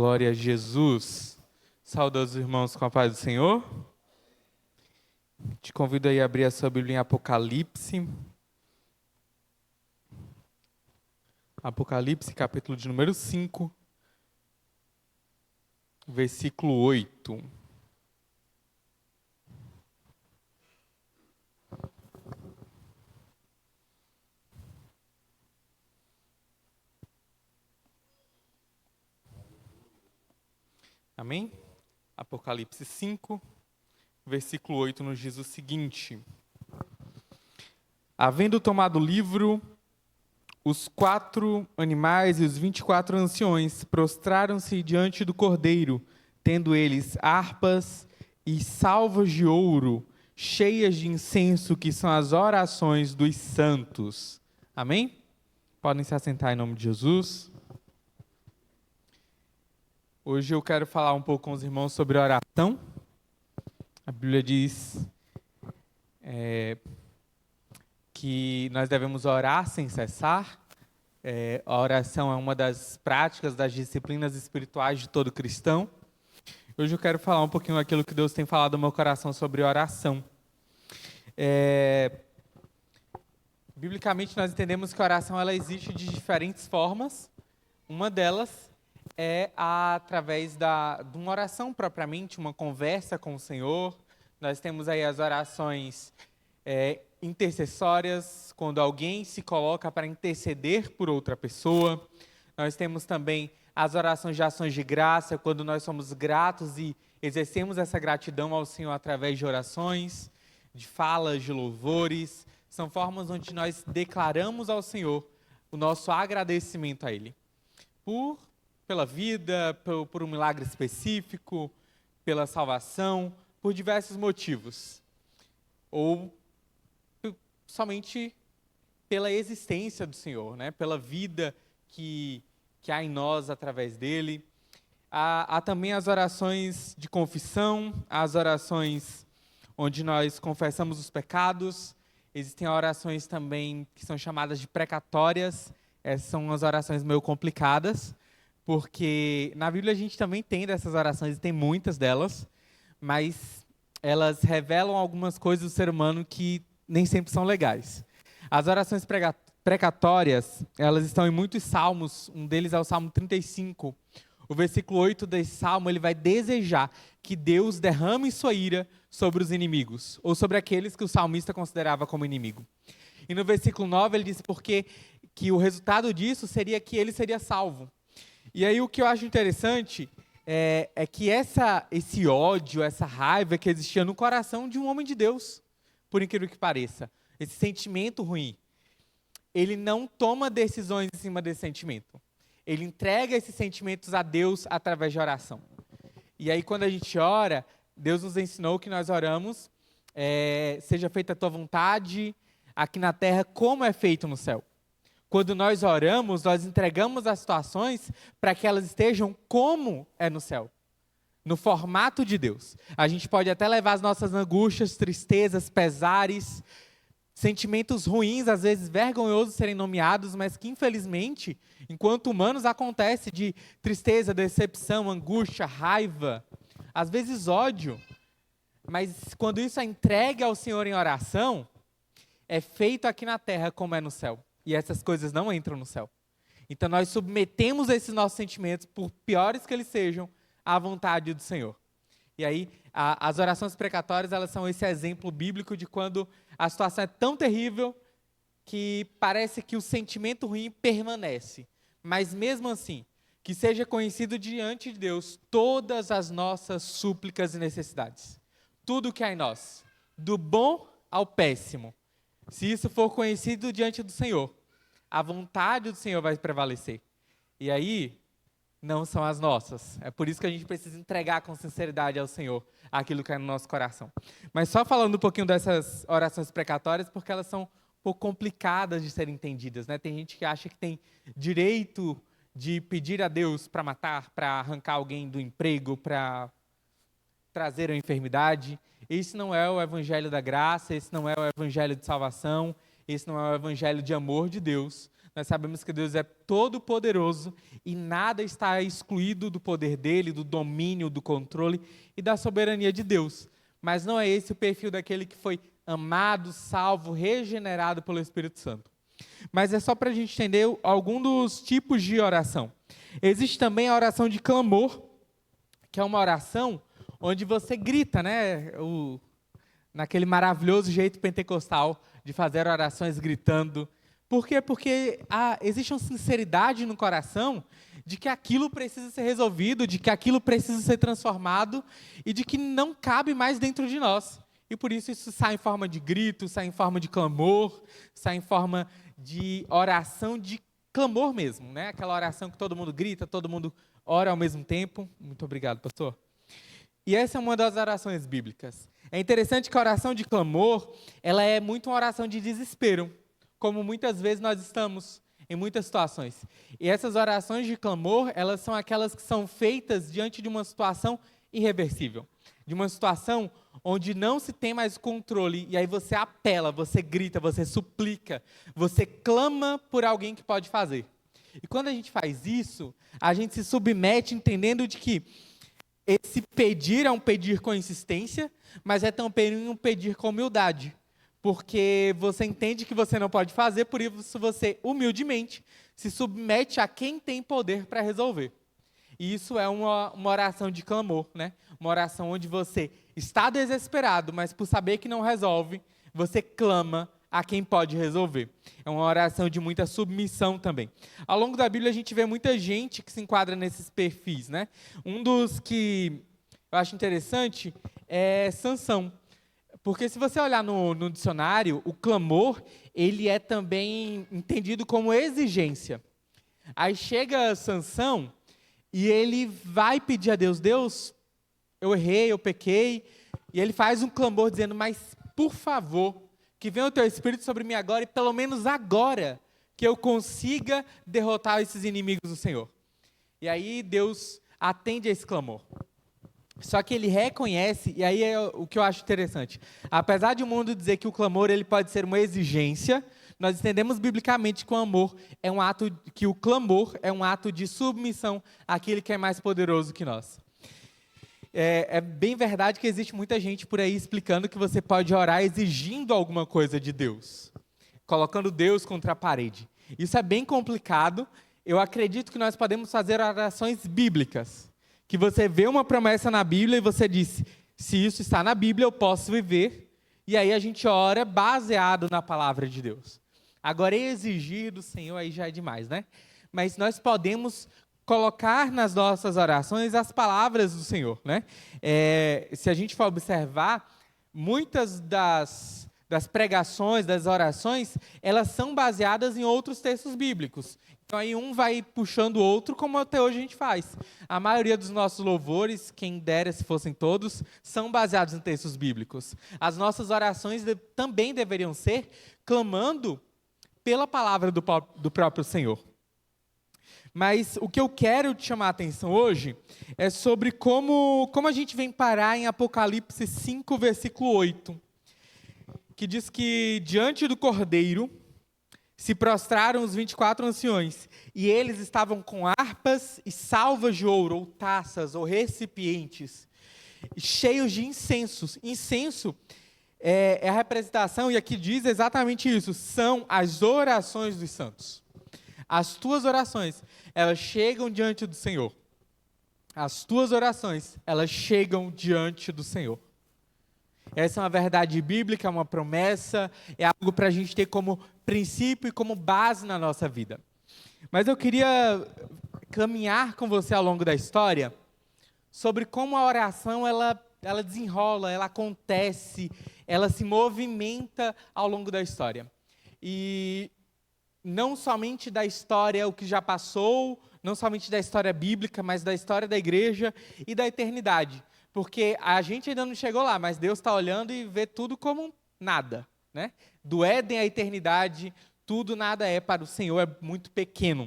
Glória a Jesus. Saudados irmãos com a paz do Senhor. Te convido aí a abrir a sua Bíblia em Apocalipse. Apocalipse, capítulo de número 5, versículo 8. Amém? Apocalipse 5, versículo 8 nos diz o seguinte: Havendo tomado o livro, os 4 animais e os 24 anciões prostraram-se diante do Cordeiro, tendo eles harpas e salvas de ouro, cheias de incenso, que são as orações dos santos. Amém? Podem se assentar em nome de Jesus. Hoje eu quero falar um pouco com os irmãos sobre oração. A Bíblia diz que nós devemos orar sem cessar. A oração é uma das práticas, das disciplinas espirituais de todo cristão. Hoje eu quero falar um pouquinho daquilo que Deus tem falado no meu coração sobre oração. Biblicamente nós entendemos que a oração ela existe de diferentes formas. Uma delas é através de uma oração propriamente, uma conversa com o Senhor. Nós temos aí as orações intercessórias, quando alguém se coloca para interceder por outra pessoa. Nós temos também as orações de ações de graça, quando nós somos gratos e exercemos essa gratidão ao Senhor através de orações, de falas, de louvores. São formas onde nós declaramos ao Senhor o nosso agradecimento a Ele. Pela vida, por um milagre específico, pela salvação, por diversos motivos. Ou somente pela existência do Senhor, né? Pela vida que há em nós através dele. Há também as orações de confissão, as orações onde nós confessamos os pecados. Existem orações também que são chamadas de precatórias. Essas são umas orações meio complicadas, porque na Bíblia a gente também tem dessas orações, e tem muitas delas, mas elas revelam algumas coisas do ser humano que nem sempre são legais. As orações precatórias, elas estão em muitos salmos, um deles é o Salmo 35. O versículo 8 desse salmo, ele vai desejar que Deus derrame sua ira sobre os inimigos, ou sobre aqueles que o salmista considerava como inimigo. E no versículo 9 ele diz que o resultado disso seria que ele seria salvo. E aí o que eu acho interessante é que esse ódio, essa raiva que existia no coração de um homem de Deus, por incrível que pareça, esse sentimento ruim, ele não toma decisões em cima desse sentimento. Ele entrega esses sentimentos a Deus através de oração. E aí quando a gente ora, Deus nos ensinou que nós oramos, seja feita a tua vontade, aqui na terra, como é feito no céu. Quando nós oramos, nós entregamos as situações para que elas estejam como é no céu, no formato de Deus. A gente pode até levar as nossas angústias, tristezas, pesares, sentimentos ruins, às vezes vergonhosos serem nomeados, mas que infelizmente, enquanto humanos, acontece de tristeza, decepção, angústia, raiva, às vezes ódio. Mas quando isso é entregue ao Senhor em oração, é feito aqui na terra como é no céu. E essas coisas não entram no céu. Então nós submetemos esses nossos sentimentos, por piores que eles sejam, à vontade do Senhor. E aí, as orações precatórias, elas são esse exemplo bíblico de quando a situação é tão terrível que parece que o sentimento ruim permanece. Mas mesmo assim, que seja conhecido diante de Deus todas as nossas súplicas e necessidades. Tudo que há em nós, do bom ao péssimo. Se isso for conhecido diante do Senhor, a vontade do Senhor vai prevalecer. E aí, não são as nossas. É por isso que a gente precisa entregar com sinceridade ao Senhor aquilo que é no nosso coração. Mas só falando um pouquinho dessas orações precatórias, porque elas são um pouco complicadas de serem entendidas, né? Tem gente que acha que tem direito de pedir a Deus para matar, para arrancar alguém do emprego, para trazer a enfermidade. Esse não é o evangelho da graça, esse não é o evangelho de salvação, esse não é o evangelho de amor de Deus. nós sabemos que Deus é todo-poderoso e nada está excluído do poder dele, do domínio, do controle e da soberania de Deus. Mas não é esse o perfil daquele que foi amado, salvo, regenerado pelo Espírito Santo. Mas é só para a gente entender algum dos tipos de oração. Existe também a oração de clamor, que é uma oração onde você grita, né? Naquele maravilhoso jeito pentecostal de fazer orações gritando. Por quê? Porque existe uma sinceridade no coração de que aquilo precisa ser resolvido, de que aquilo precisa ser transformado e de que não cabe mais dentro de nós. E por isso sai em forma de grito, sai em forma de clamor, sai em forma de oração de clamor mesmo, né? Aquela oração que todo mundo grita, todo mundo ora ao mesmo tempo. Muito obrigado, pastor. E essa é uma das orações bíblicas. É interessante que a oração de clamor, ela é muito uma oração de desespero, como muitas vezes nós estamos em muitas situações. E essas orações de clamor, elas são aquelas que são feitas diante de uma situação irreversível, de uma situação onde não se tem mais controle, e aí você apela, você grita, você suplica, você clama por alguém que pode fazer. E quando a gente faz isso, a gente se submete entendendo de que esse pedir é um pedir com insistência, mas é também um pedir com humildade, porque você entende que você não pode fazer, por isso você humildemente se submete a quem tem poder para resolver. E isso é uma oração de clamor, né? Uma oração onde você está desesperado, mas por saber que não resolve, você clama a quem pode resolver. É uma oração de muita submissão também. Ao longo da Bíblia a gente vê muita gente que se enquadra nesses perfis, né? Um dos que eu acho interessante é Sansão. Porque se você olhar no dicionário, o clamor, ele é também entendido como exigência. Aí chega Sansão e ele vai pedir a Deus, Deus, eu errei, eu pequei, e ele faz um clamor dizendo, mas por favor, que venha o teu Espírito sobre mim agora, e pelo menos agora, que eu consiga derrotar esses inimigos do Senhor. E aí Deus atende a esse clamor. Só que ele reconhece, e aí é o que eu acho interessante, apesar de o mundo dizer que o clamor ele pode ser uma exigência, nós entendemos biblicamente que o clamor é um ato de submissão àquele que é mais poderoso que nós. É bem verdade que existe muita gente por aí explicando que você pode orar exigindo alguma coisa de Deus, colocando Deus contra a parede. Isso é bem complicado. Eu acredito que nós podemos fazer orações bíblicas, que você vê uma promessa na Bíblia e você diz, se isso está na Bíblia, eu posso viver, e aí a gente ora baseado na palavra de Deus. Agora, exigir do Senhor aí já é demais, né? Mas nós podemos colocar nas nossas orações as palavras do Senhor, né? Se a gente for observar, muitas das pregações, das orações, elas são baseadas em outros textos bíblicos. Então aí um vai puxando o outro, como até hoje a gente faz. A maioria dos nossos louvores, quem dera se fossem todos, são baseados em textos bíblicos. As nossas orações também deveriam ser clamando pela palavra do próprio Senhor. Mas o que eu quero te chamar a atenção hoje é sobre como a gente vem parar em Apocalipse 5, versículo 8, que diz que diante do Cordeiro se prostraram os 24 anciões, e eles estavam com harpas e salvas de ouro, ou taças, ou recipientes, cheios de incensos. Incenso é a representação, e aqui diz exatamente isso, são as orações dos santos. As tuas orações, elas chegam diante do Senhor. As tuas orações, elas chegam diante do Senhor. Essa é uma verdade bíblica, uma promessa, é algo para a gente ter como princípio e como base na nossa vida. Mas eu queria caminhar com você ao longo da história sobre como a oração ela desenrola, ela acontece, ela se movimenta ao longo da história. E não somente da história, o que já passou, não somente da história bíblica, mas da história da igreja e da eternidade. Porque a gente ainda não chegou lá, mas Deus está olhando e vê tudo como nada, né? Do Éden à eternidade, tudo nada é para o Senhor, é muito pequeno.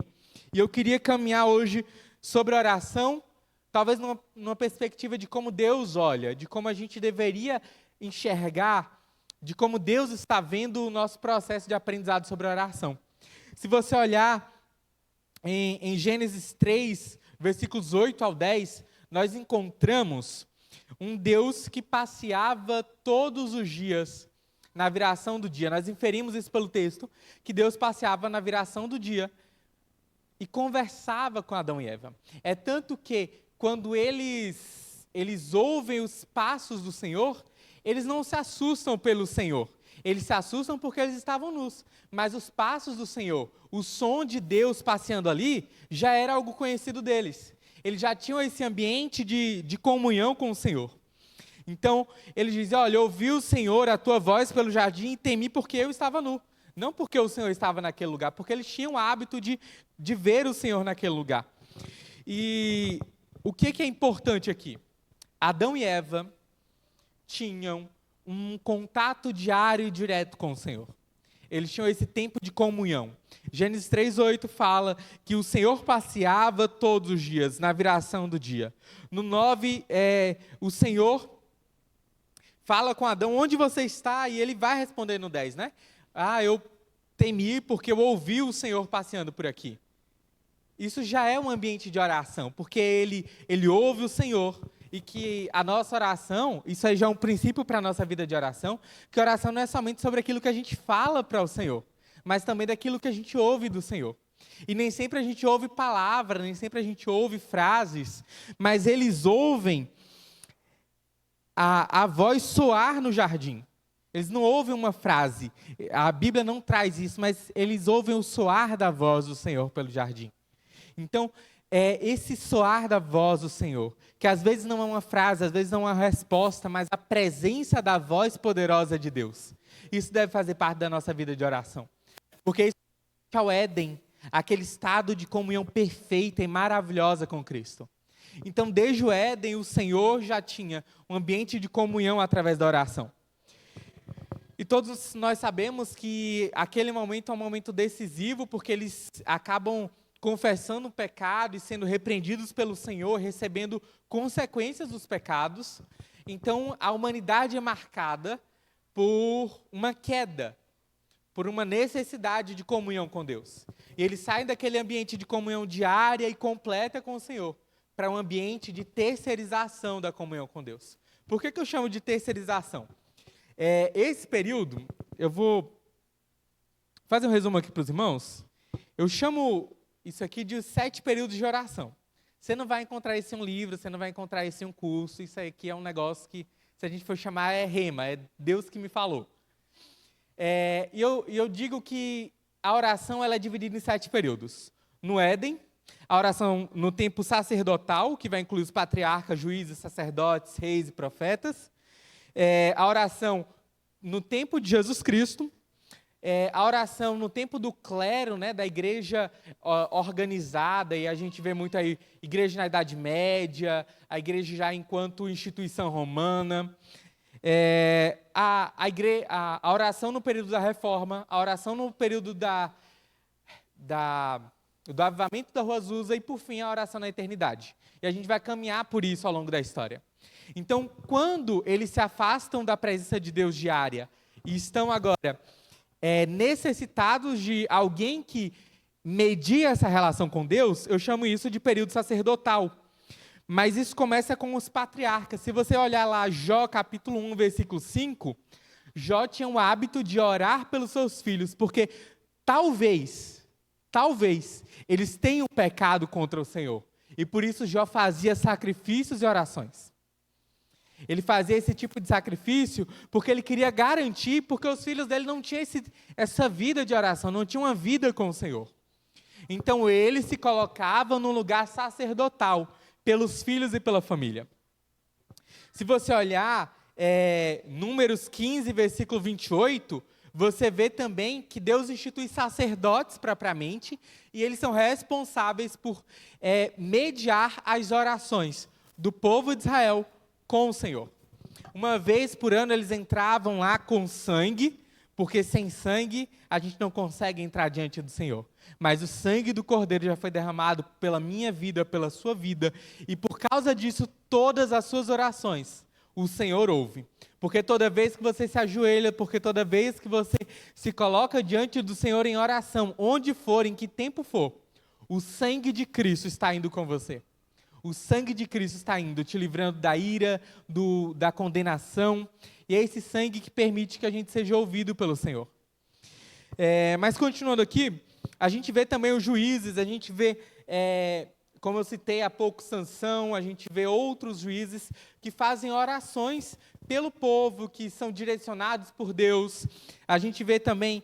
E eu queria caminhar hoje sobre a oração, talvez numa perspectiva de como Deus olha, de como a gente deveria enxergar, de como Deus está vendo o nosso processo de aprendizado sobre a oração. Se você olhar em Gênesis 3, versículos 8 ao 10, nós encontramos um Deus que passeava todos os dias na viração do dia. Nós inferimos isso pelo texto, que Deus passeava na viração do dia e conversava com Adão e Eva. É tanto que, quando eles ouvem os passos do Senhor, eles não se assustam pelo Senhor. Eles se assustam porque eles estavam nus. Mas os passos do Senhor, o som de Deus passeando ali, já era algo conhecido deles. Eles já tinham esse ambiente de comunhão com o Senhor. Então, ele diz, olha, eu ouvi o Senhor, a tua voz pelo jardim, e temi porque eu estava nu. Não porque o Senhor estava naquele lugar, porque eles tinham o hábito de ver o Senhor naquele lugar. E o que é importante aqui? Adão e Eva tinham um contato diário e direto com o Senhor. Eles tinham esse tempo de comunhão. Gênesis 3:8 fala que o Senhor passeava todos os dias, na viração do dia. No 9, o Senhor fala com Adão, onde você está? E ele vai responder no 10, né? Eu temi porque eu ouvi o Senhor passeando por aqui. Isso já é um ambiente de oração, porque ele ouve o Senhor, e que a nossa oração, isso aí já é um princípio para a nossa vida de oração, que a oração não é somente sobre aquilo que a gente fala para o Senhor, mas também daquilo que a gente ouve do Senhor. E nem sempre a gente ouve palavras, nem sempre a gente ouve frases, mas eles ouvem a voz soar no jardim. Eles não ouvem uma frase, a Bíblia não traz isso, mas eles ouvem o soar da voz do Senhor pelo jardim. Então, esse soar da voz do Senhor, que às vezes não é uma frase, às vezes não é uma resposta, mas a presença da voz poderosa de Deus. Isso deve fazer parte da nossa vida de oração. Porque isso é o Éden, aquele estado de comunhão perfeita e maravilhosa com Cristo. Então, desde o Éden, o Senhor já tinha um ambiente de comunhão através da oração. E todos nós sabemos que aquele momento é um momento decisivo, porque eles acabam confessando o pecado e sendo repreendidos pelo Senhor, recebendo consequências dos pecados. Então, a humanidade é marcada por uma queda, por uma necessidade de comunhão com Deus. E eles saem daquele ambiente de comunhão diária e completa com o Senhor, para um ambiente de terceirização da comunhão com Deus. Por que eu chamo de terceirização? Esse período, eu vou fazer um resumo aqui para os irmãos. Eu chamo isso aqui de 7 períodos de oração. Você não vai encontrar isso em um livro, você não vai encontrar isso em um curso. Isso aqui é um negócio que, se a gente for chamar, é rema, é Deus que me falou. E eu digo que a oração ela é dividida em 7 períodos. No Éden, a oração no tempo sacerdotal, que vai incluir os patriarcas, juízes, sacerdotes, reis e profetas. A oração no tempo de Jesus Cristo. A oração no tempo do clero, né, da igreja organizada, e a gente vê muito aí igreja na Idade Média, a igreja já enquanto instituição romana, a oração no período da Reforma, a oração no período do avivamento da Rua Azusa e, por fim, a oração na eternidade. E a gente vai caminhar por isso ao longo da história. Então, quando eles se afastam da presença de Deus diária e estão agora necessitados de alguém que medie essa relação com Deus, eu chamo isso de período sacerdotal. Mas isso começa com os patriarcas. Se você olhar lá Jó, capítulo 1, versículo 5, Jó tinha o hábito de orar pelos seus filhos, porque talvez, eles tenham pecado contra o Senhor. E por isso Jó fazia sacrifícios e orações. Ele fazia esse tipo de sacrifício porque ele queria garantir, porque os filhos dele não tinham essa vida de oração, não tinham uma vida com o Senhor. Então ele se colocava num lugar sacerdotal, pelos filhos e pela família. Se você olhar Números 15, versículo 28, você vê também que Deus institui sacerdotes propriamente, e eles são responsáveis por mediar as orações do povo de Israel com o Senhor. Uma vez por ano eles entravam lá com sangue, porque sem sangue a gente não consegue entrar diante do Senhor. Mas o sangue do Cordeiro já foi derramado pela minha vida, pela sua vida, e por causa disso todas as suas orações, o Senhor ouve. Porque toda vez que você se ajoelha, porque toda vez que você se coloca diante do Senhor em oração, onde for, em que tempo for, o sangue de Cristo está indo com você. O sangue de Cristo está indo, te livrando da ira, da condenação. E é esse sangue que permite que a gente seja ouvido pelo Senhor. Mas continuando aqui, a gente vê também os juízes, a gente vê, como eu citei há pouco, Sansão, a gente vê outros juízes que fazem orações pelo povo, que são direcionados por Deus. A gente vê também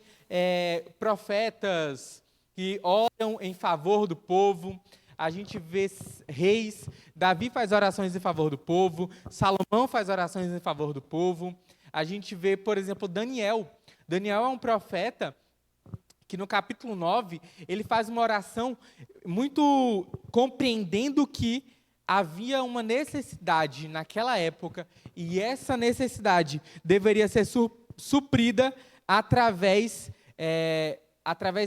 profetas que oram em favor do povo. A gente vê reis, Davi faz orações em favor do povo, Salomão faz orações em favor do povo. A gente vê, por exemplo, Daniel. Daniel é um profeta que no capítulo 9, ele faz uma oração muito compreendendo que havia uma necessidade naquela época, e essa necessidade deveria ser suprida através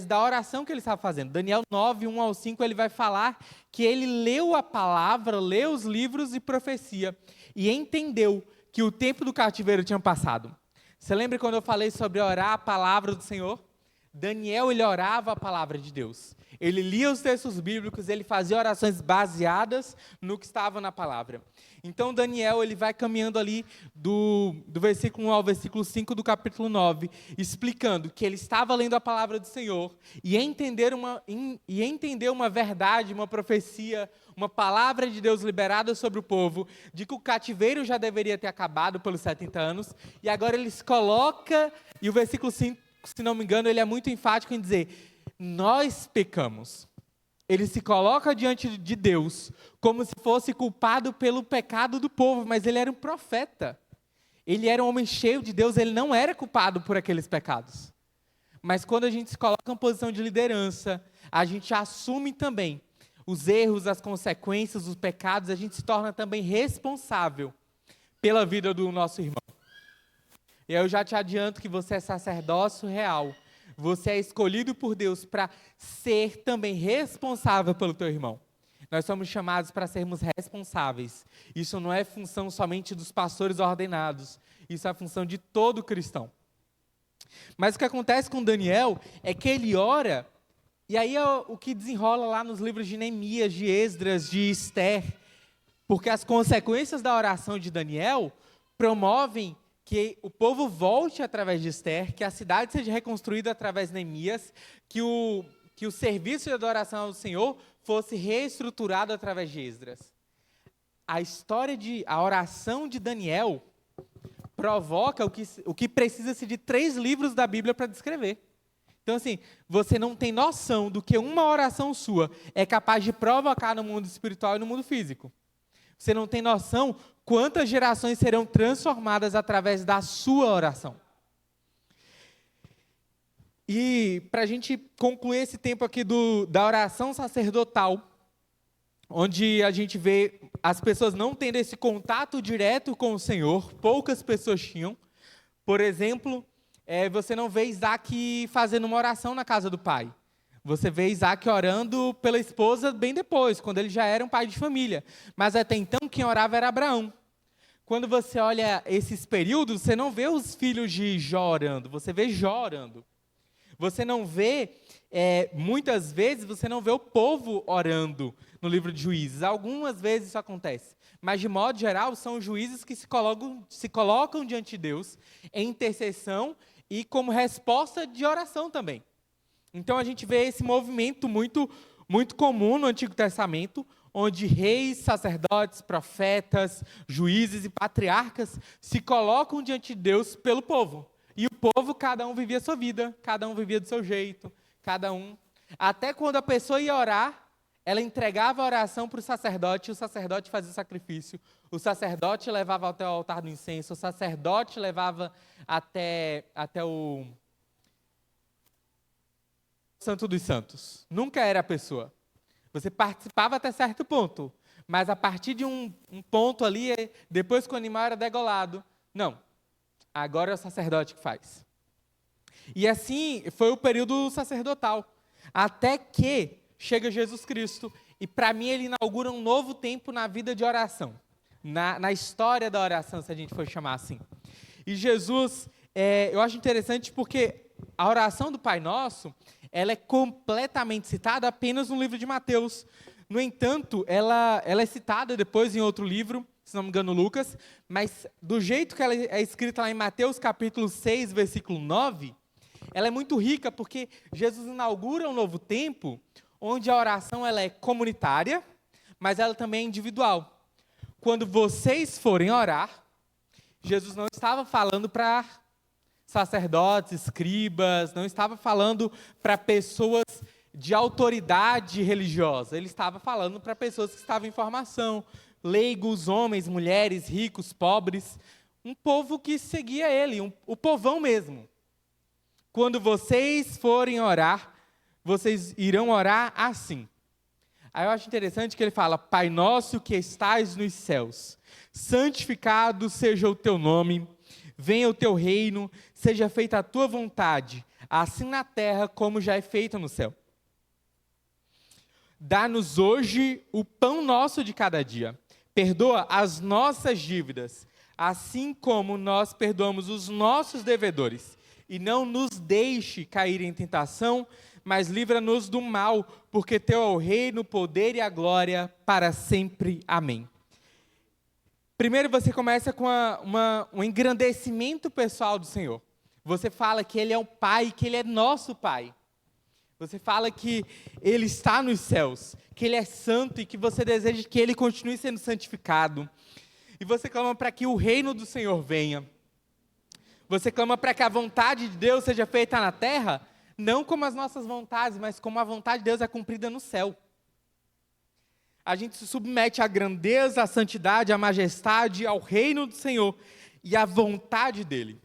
da oração que ele estava fazendo. Daniel 9, 1 ao 5, ele vai falar que ele leu a palavra, leu os livros e profecia, e entendeu que o tempo do cativeiro tinha passado. Você lembra quando eu falei sobre orar a palavra do Senhor? Daniel, ele orava a palavra de Deus. Ele lia os textos bíblicos, ele fazia orações baseadas no que estava na palavra. Então, Daniel, ele vai caminhando ali do versículo 1 ao versículo 5 do capítulo 9, explicando que ele estava lendo a palavra do Senhor e entender uma verdade, uma profecia, uma palavra de Deus liberada sobre o povo, de que o cativeiro já deveria ter acabado pelos 70 anos, e agora ele se coloca, e o versículo 5, se não me engano, ele é muito enfático em dizer: nós pecamos. Ele se coloca diante de Deus como se fosse culpado pelo pecado do povo, mas ele era um profeta. Ele era um homem cheio de Deus, ele não era culpado por aqueles pecados. Mas quando a gente se coloca em posição de liderança, a gente assume também os erros, as consequências, os pecados, a gente se torna também responsável pela vida do nosso irmão. E eu já te adianto que você é sacerdócio real. Você é escolhido por Deus para ser também responsável pelo teu irmão. Nós somos chamados para sermos responsáveis. Isso não é função somente dos pastores ordenados. Isso é a função de todo cristão. Mas o que acontece com Daniel é que ele ora, e aí é o que desenrola lá nos livros de Neemias, de Esdras, de Esther. Porque as consequências da oração de Daniel promovem que o povo volte através de Esther, que a cidade seja reconstruída através de Neemias, que o serviço de adoração ao Senhor fosse reestruturado através de Esdras. A oração de Daniel provoca o que precisa-se de 3 livros da Bíblia para descrever. Então, assim, você não tem noção do que uma oração sua é capaz de provocar no mundo espiritual e no mundo físico. Você não tem noção quantas gerações serão transformadas através da sua oração. E para a gente concluir esse tempo aqui da oração sacerdotal, onde a gente vê as pessoas não tendo esse contato direto com o Senhor, poucas pessoas tinham. Por exemplo, você não vê Isaac fazendo uma oração na casa do pai. Você vê Isaac orando pela esposa bem depois, quando ele já era um pai de família. Mas até então, quem orava era Abraão. Quando você olha esses períodos, você não vê os filhos de Jó orando, você vê Jó orando. Você não vê, muitas vezes, você não vê o povo orando no livro de Juízes. Algumas vezes isso acontece. Mas, de modo geral, são os juízes que se colocam diante de Deus em intercessão e como resposta de oração também. Então, a gente vê esse movimento muito, muito comum no Antigo Testamento, onde reis, sacerdotes, profetas, juízes e patriarcas se colocam diante de Deus pelo povo. E o povo, cada um vivia a sua vida, cada um vivia do seu jeito, cada um. Até quando a pessoa ia orar, ela entregava a oração para o sacerdote, e o sacerdote fazia o sacrifício. O sacerdote levava até o altar do incenso, o sacerdote levava até o Santo dos Santos. Nunca era a pessoa. Você participava até certo ponto, mas a partir de um ponto ali, depois que o animal era degolado, não, agora é o sacerdote que faz. E assim foi o período sacerdotal, até que chega Jesus Cristo, e para mim ele inaugura um novo tempo na vida de oração. na história da oração, se a gente for chamar assim. E Jesus, eu acho interessante porque a oração do Pai Nosso, ela é completamente citada apenas no livro de Mateus. No entanto, ela é citada depois em outro livro, se não me engano, Lucas, mas do jeito que ela é escrita lá em Mateus capítulo 6, versículo 9, ela é muito rica porque Jesus inaugura um novo tempo, onde a oração ela é comunitária, mas ela também é individual. Quando vocês forem orar, Jesus não estava falando para sacerdotes, escribas, não estava falando para pessoas de autoridade religiosa, ele estava falando para pessoas que estavam em formação, leigos, homens, mulheres, ricos, pobres, um povo que seguia ele, o povão mesmo. Quando vocês forem orar, vocês irão orar assim. Aí eu acho interessante que ele fala: Pai nosso que estais nos céus, santificado seja o teu nome, venha o teu reino, seja feita a tua vontade, assim na terra como já é feita no céu. Dá-nos hoje o pão nosso de cada dia. Perdoa as nossas dívidas, assim como nós perdoamos os nossos devedores. E não nos deixe cair em tentação, mas livra-nos do mal, porque teu é o reino, o poder e a glória para sempre. Amém. Primeiro você começa com um engrandecimento pessoal do Senhor. Você fala que Ele é o Pai, que Ele é nosso Pai. Você fala que Ele está nos céus, que Ele é santo e que você deseja que Ele continue sendo santificado. E você clama para que o reino do Senhor venha. Você clama para que a vontade de Deus seja feita na terra, não como as nossas vontades, mas como a vontade de Deus é cumprida no céu. A gente se submete à grandeza, à santidade, à majestade, ao reino do Senhor e à vontade dEle.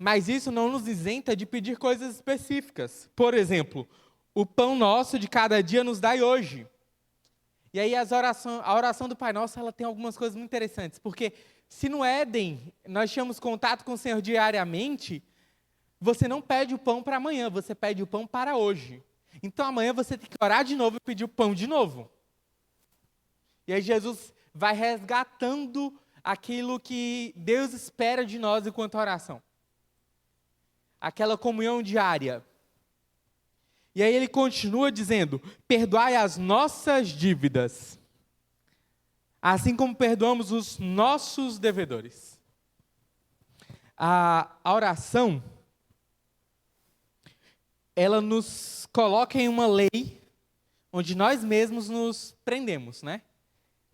Mas isso não nos isenta de pedir coisas específicas. Por exemplo, o pão nosso de cada dia nos dai hoje. E aí a oração do Pai Nosso, ela tem algumas coisas muito interessantes, porque se no Éden nós tínhamos contato com o Senhor diariamente, você não pede o pão para amanhã, você pede o pão para hoje. Então amanhã você tem que orar de novo e pedir o pão de novo. E aí Jesus vai resgatando aquilo que Deus espera de nós enquanto oração. Aquela comunhão diária. E aí ele continua dizendo: perdoai as nossas dívidas, assim como perdoamos os nossos devedores. A oração, ela nos coloca em uma lei onde nós mesmos nos prendemos, né?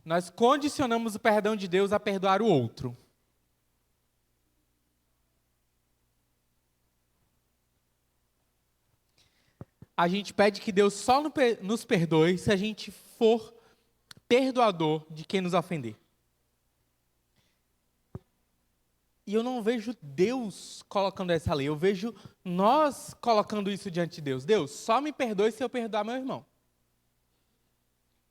Nós condicionamos o perdão de Deus a perdoar o outro. A gente pede que Deus só nos perdoe se a gente for perdoador de quem nos ofender. E eu não vejo Deus colocando essa lei, eu vejo nós colocando isso diante de Deus. Deus, só me perdoe se eu perdoar meu irmão.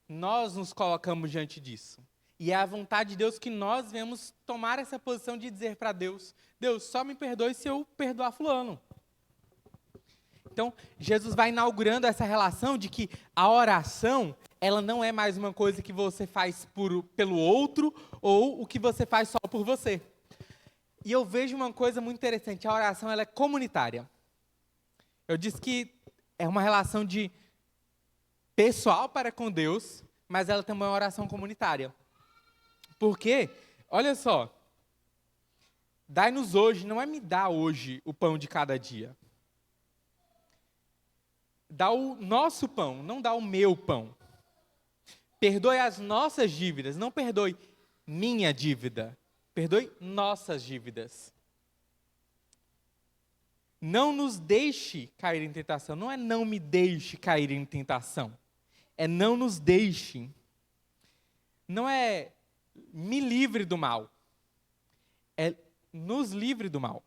Nós nos colocamos diante disso. E é a vontade de Deus que nós venhamos tomar essa posição de dizer para Deus: Deus, só me perdoe se eu perdoar fulano. Então, Jesus vai inaugurando essa relação de que a oração, ela não é mais uma coisa que você faz pelo outro ou o que você faz só por você. E eu vejo uma coisa muito interessante, a oração ela é comunitária. Eu disse que é uma relação de pessoal para com Deus, mas ela também é uma oração comunitária. Porque, olha só, dai-nos hoje, não é me dar hoje o pão de cada dia. Dá o nosso pão, não dá o meu pão. Perdoe as nossas dívidas, não perdoe minha dívida. Perdoe nossas dívidas. Não nos deixe cair em tentação. Não é não me deixe cair em tentação. É não nos deixe. Não é me livre do mal. É nos livre do mal.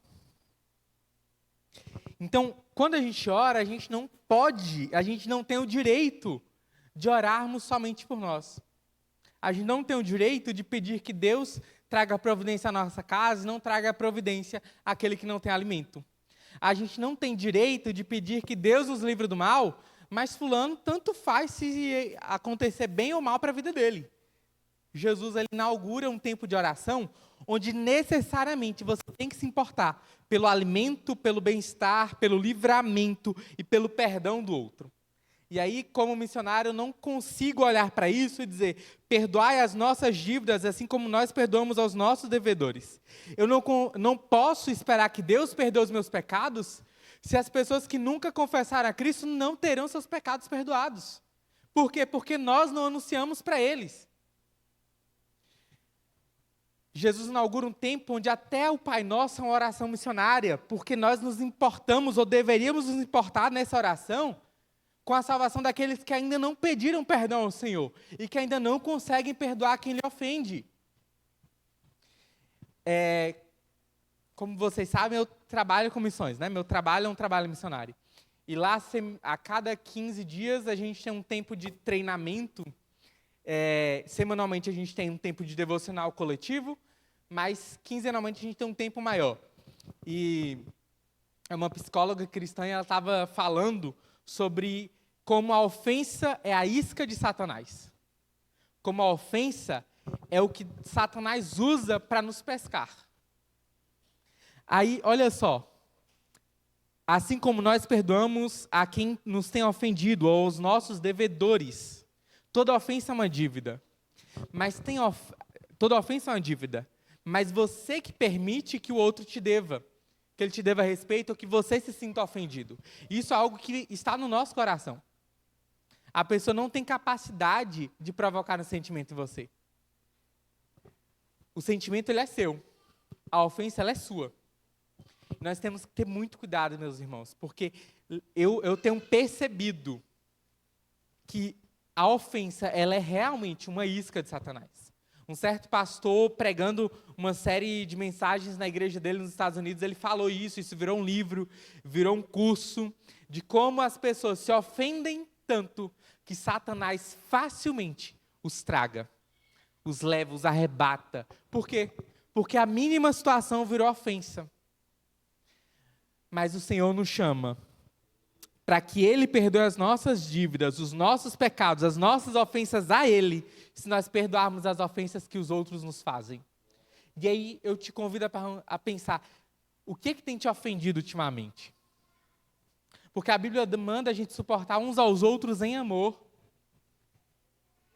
Então, quando a gente ora, a gente não tem o direito de orarmos somente por nós. A gente não tem o direito de pedir que Deus traga providência à nossa casa, não traga providência àquele que não tem alimento. A gente não tem direito de pedir que Deus nos livre do mal, mas fulano tanto faz se acontecer bem ou mal para a vida dele. Jesus ele inaugura um tempo de oração onde necessariamente você tem que se importar pelo alimento, pelo bem-estar, pelo livramento e pelo perdão do outro. E aí, como missionário, eu não consigo olhar para isso e dizer, perdoai as nossas dívidas, assim como nós perdoamos aos nossos devedores. Eu não posso esperar que Deus perdoe os meus pecados, se as pessoas que nunca confessaram a Cristo não terão seus pecados perdoados. Por quê? Porque nós não anunciamos para eles. Jesus inaugura um tempo onde até o Pai Nosso é uma oração missionária, porque nós nos importamos, ou deveríamos nos importar nessa oração, com a salvação daqueles que ainda não pediram perdão ao Senhor, e que ainda não conseguem perdoar quem lhe ofende. Como vocês sabem, eu trabalho com missões, né? Meu trabalho é um trabalho missionário. E lá, a cada 15 dias, a gente tem um tempo de treinamento. Semanalmente, a gente tem um tempo de devocional coletivo, mas quinzenalmente, a gente tem um tempo maior. E uma psicóloga cristã, ela estava falando sobre como a ofensa é a isca de Satanás. Como a ofensa é o que Satanás usa para nos pescar. Aí, olha só. Assim como nós perdoamos a quem nos tem ofendido, ou os nossos devedores. Toda ofensa é uma dívida. Toda ofensa é uma dívida. Mas você que permite que o outro te deva. Que ele te deva respeito, ou que você se sinta ofendido. Isso é algo que está no nosso coração. A pessoa não tem capacidade de provocar um sentimento em você. O sentimento, ele é seu. A ofensa, ela é sua. Nós temos que ter muito cuidado, meus irmãos, porque eu tenho percebido que a ofensa, ela é realmente uma isca de Satanás. Um certo pastor, pregando uma série de mensagens na igreja dele nos Estados Unidos, ele falou isso virou um livro, virou um curso, de como as pessoas se ofendem tanto que Satanás facilmente os traga, os leva, os arrebata. Por quê? Porque a mínima situação virou ofensa. Mas o Senhor nos chama para que Ele perdoe as nossas dívidas, os nossos pecados, as nossas ofensas a Ele, se nós perdoarmos as ofensas que os outros nos fazem. E aí eu te convido a pensar, o que tem te ofendido ultimamente? Porque a Bíblia manda a gente suportar uns aos outros em amor.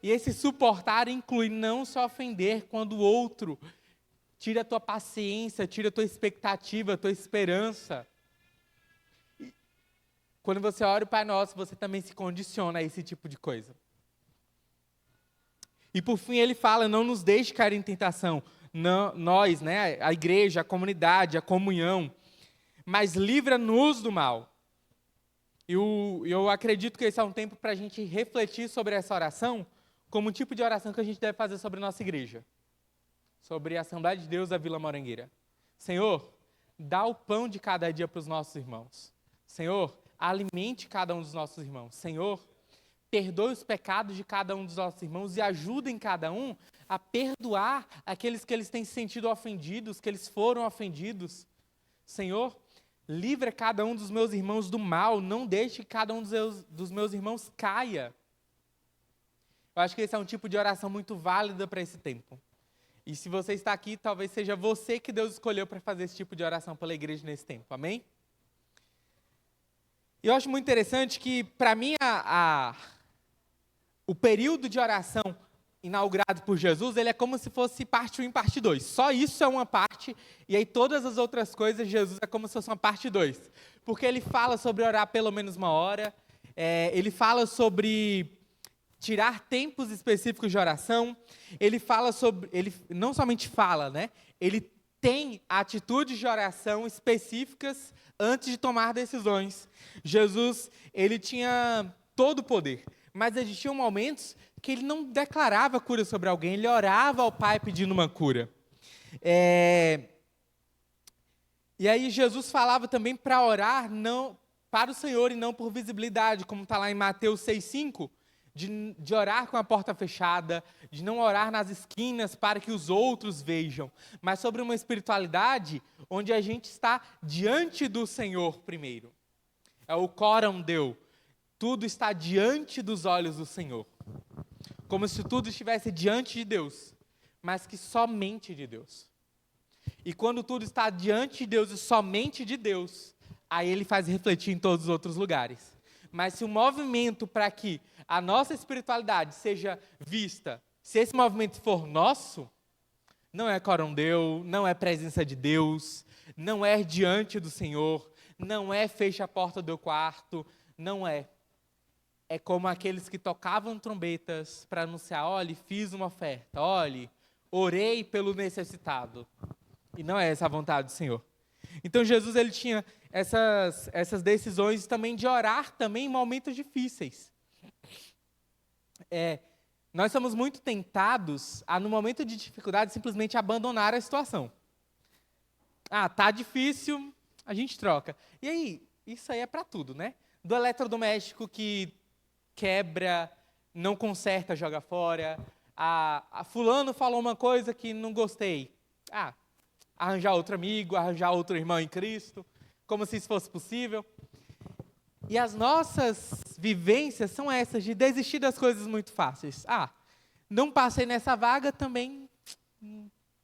E esse suportar inclui não só ofender quando o outro tira a tua paciência, tira a tua expectativa, a tua esperança. Quando você ora o Pai Nosso, você também se condiciona a esse tipo de coisa. E por fim ele fala, não nos deixe cair em tentação. Não, nós, né, a igreja, a comunidade, a comunhão, mas livra-nos do mal. Eu acredito que esse é um tempo para a gente refletir sobre essa oração, como um tipo de oração que a gente deve fazer sobre a nossa igreja. Sobre a Assembleia de Deus da Vila Morangueira. Senhor, dá o pão de cada dia para os nossos irmãos. Senhor, alimente cada um dos nossos irmãos. Senhor, perdoe os pecados de cada um dos nossos irmãos e ajudem cada um a perdoar aqueles que eles têm se sentido ofendidos, que eles foram ofendidos. Senhor, livra cada um dos meus irmãos do mal, não deixe que cada um dos meus irmãos caia. Eu acho que esse é um tipo de oração muito válida para esse tempo. E se você está aqui, talvez seja você que Deus escolheu para fazer esse tipo de oração pela igreja nesse tempo. Amém? E eu acho muito interessante que, para mim, o período de oração inaugurado por Jesus, ele é como se fosse parte 1 e parte 2. Só isso é uma parte, e aí todas as outras coisas, Jesus é como se fosse uma parte 2. Porque ele fala sobre orar pelo menos uma hora, ele fala sobre tirar tempos específicos de oração, ele fala sobre, ele não somente fala, né? Ele tem atitudes de oração específicas antes de tomar decisões. Jesus, ele tinha todo o poder, mas existiam momentos que ele não declarava cura sobre alguém, ele orava ao Pai pedindo uma cura. E aí Jesus falava também para orar não para o Senhor e não por visibilidade, como está lá em Mateus 6,5, de orar com a porta fechada, de não orar nas esquinas para que os outros vejam, mas sobre uma espiritualidade onde a gente está diante do Senhor primeiro. É o coram Deu. Tudo está diante dos olhos do Senhor. como se tudo estivesse diante de Deus, mas que somente de Deus. E quando tudo está diante de Deus e somente de Deus, aí ele faz refletir em todos os outros lugares. Mas se o movimento para que a nossa espiritualidade seja vista, se esse movimento for nosso, não é corondeu, não é presença de Deus, não é diante do Senhor, não é fecha a porta do quarto, não é. É como aqueles que tocavam trombetas para anunciar, olhe, fiz uma oferta, olhe, orei pelo necessitado. E não é essa a vontade do Senhor. Então Jesus ele tinha essas decisões também de orar também em momentos difíceis. Nós somos muito tentados a, no momento de dificuldade, simplesmente abandonar a situação. Tá difícil, a gente troca. E aí, isso aí é para tudo, né? Do eletrodoméstico que quebra, não conserta, joga fora. A fulano falou uma coisa que não gostei. Arranjar outro amigo, arranjar outro irmão em Cristo, como se isso fosse possível. E as nossas vivências são essas, de desistir das coisas muito fáceis. Não passei nessa vaga, também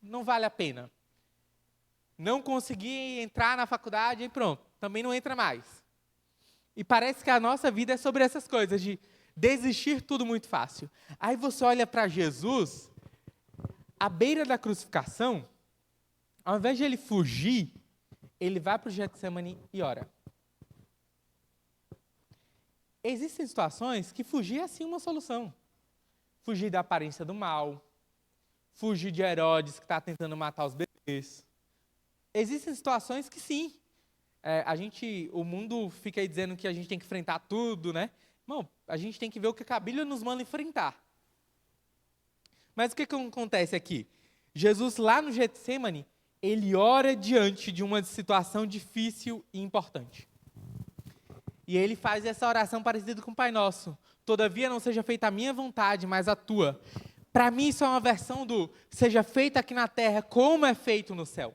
não vale a pena. Não consegui entrar na faculdade e pronto, também não entra mais. E parece que a nossa vida é sobre essas coisas, de desistir tudo muito fácil. Aí você olha para Jesus, à beira da crucificação, ao invés de ele fugir, ele vai para o Getsemane e ora. Existem situações que fugir é sim uma solução. Fugir da aparência do mal, fugir de Herodes que está tentando matar os bebês. Existem situações que sim, o mundo fica aí dizendo que a gente tem que enfrentar tudo, né? Não, a gente tem que ver o que a Bíblia nos manda enfrentar. Mas o que acontece aqui? Jesus lá no Getsemane, ele ora diante de uma situação difícil e importante. E ele faz essa oração parecida com o Pai Nosso. Todavia não seja feita a minha vontade, mas a tua. Para mim isso é uma versão do seja feito aqui na terra como é feito no céu.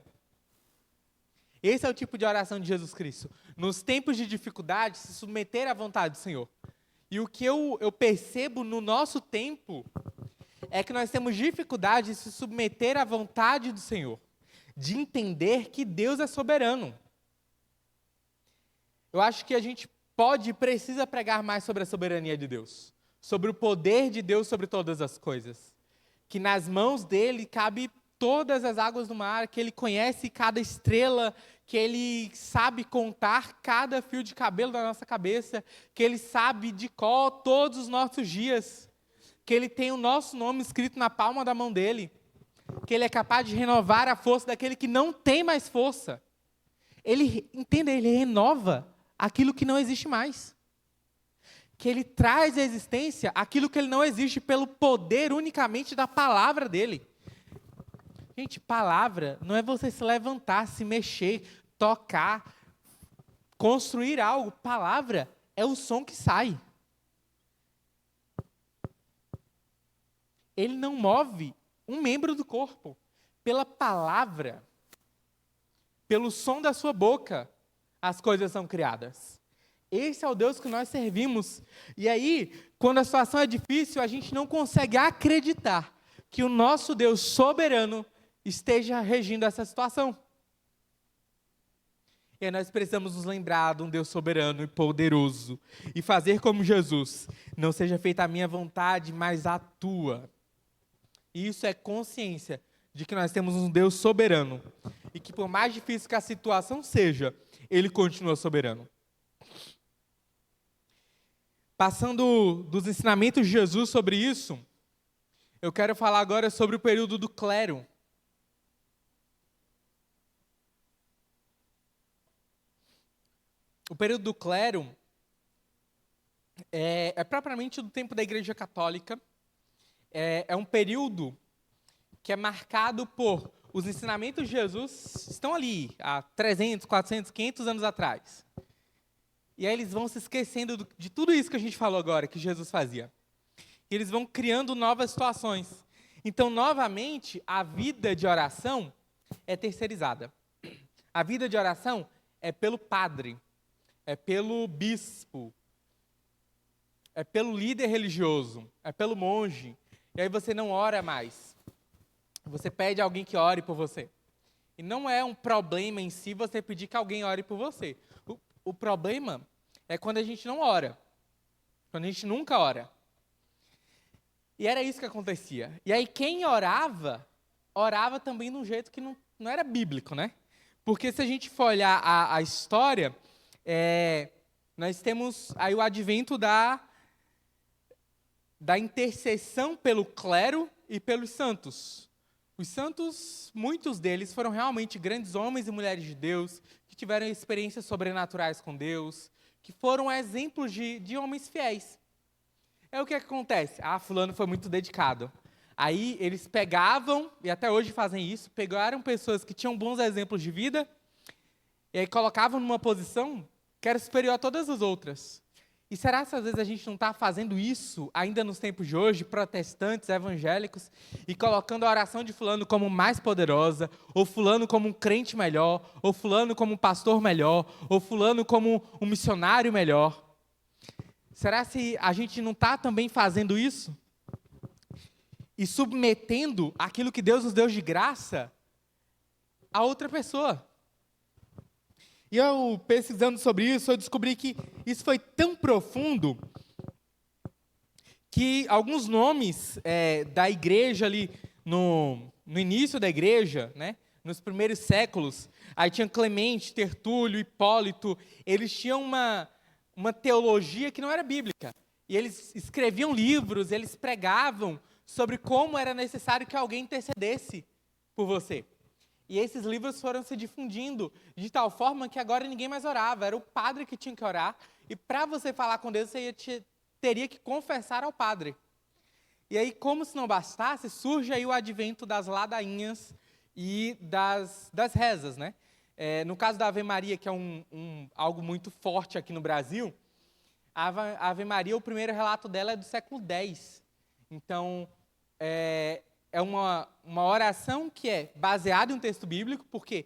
Esse é o tipo de oração de Jesus Cristo. Nos tempos de dificuldade, se submeter à vontade do Senhor. E o que eu percebo no nosso tempo é que nós temos dificuldade de se submeter à vontade do Senhor. De entender que Deus é soberano. Eu acho que a gente pode e precisa pregar mais sobre a soberania de Deus. Sobre o poder de Deus sobre todas as coisas. Que nas mãos dele cabe todas as águas do mar, que ele conhece cada estrela, que ele sabe contar cada fio de cabelo da nossa cabeça, que ele sabe de cor todos os nossos dias, que ele tem o nosso nome escrito na palma da mão dele, que ele é capaz de renovar a força daquele que não tem mais força. Ele renova aquilo que não existe mais. Que ele traz à existência aquilo que ele não existe pelo poder unicamente da palavra dele. Gente, palavra não é você se levantar, se mexer, tocar, construir algo. Palavra é o som que sai. Ele não move um membro do corpo. Pela palavra, pelo som da sua boca, as coisas são criadas. Esse é o Deus que nós servimos. E aí, quando a situação é difícil, a gente não consegue acreditar que o nosso Deus soberano esteja regindo essa situação. E aí nós precisamos nos lembrar de um Deus soberano e poderoso. E fazer como Jesus. Não seja feita a minha vontade, mas a tua. E isso é consciência de que nós temos um Deus soberano. E que por mais difícil que a situação seja, Ele continua soberano. Passando dos ensinamentos de Jesus sobre isso, eu quero falar agora sobre o período do clero. O período do clero é propriamente do tempo da Igreja Católica. É um período que é marcado por os ensinamentos de Jesus estão ali há 300, 400, 500 anos atrás. E aí eles vão se esquecendo de tudo isso que a gente falou agora, que Jesus fazia. E eles vão criando novas situações. Então, novamente, a vida de oração é terceirizada. A vida de oração é pelo padre, é pelo bispo, é pelo líder religioso, é pelo monge, e aí você não ora mais. Você pede a alguém que ore por você. E não é um problema em si você pedir que alguém ore por você. O problema é quando a gente não ora. Quando a gente nunca ora. E era isso que acontecia. E aí quem orava, orava também de um jeito que não era bíblico, né? Porque se a gente for olhar a história, nós temos aí o advento da intercessão pelo clero e pelos santos. Os santos, muitos deles foram realmente grandes homens e mulheres de Deus, que tiveram experiências sobrenaturais com Deus, que foram exemplos de homens fiéis. É o que acontece? Fulano foi muito dedicado. Aí eles pegavam, e até hoje fazem isso, pegaram pessoas que tinham bons exemplos de vida, e aí colocavam numa posição que era superior a todas as outras. E será que às vezes a gente não está fazendo isso, ainda nos tempos de hoje, protestantes, evangélicos, e colocando a oração de fulano como mais poderosa, ou fulano como um crente melhor, ou fulano como um pastor melhor, ou fulano como um missionário melhor? Será que a gente não está também fazendo isso? E submetendo aquilo que Deus nos deu de graça a outra pessoa? E eu, pesquisando sobre isso, eu descobri que isso foi tão profundo que alguns nomes da igreja ali, no início da igreja, né, nos primeiros séculos, aí tinha Clemente, Tertúlio, Hipólito, eles tinham uma teologia que não era bíblica. E eles escreviam livros, eles pregavam sobre como era necessário que alguém intercedesse por você. E esses livros foram se difundindo de tal forma que agora ninguém mais orava. Era o padre que tinha que orar. E para você falar com Deus, você teria que confessar ao padre. E aí, como se não bastasse, surge aí o advento das ladainhas e das rezas, né? No caso da Ave Maria, que é algo muito forte aqui no Brasil, a Ave Maria, o primeiro relato dela é do século X. Então, é uma oração que é baseada em um texto bíblico, porque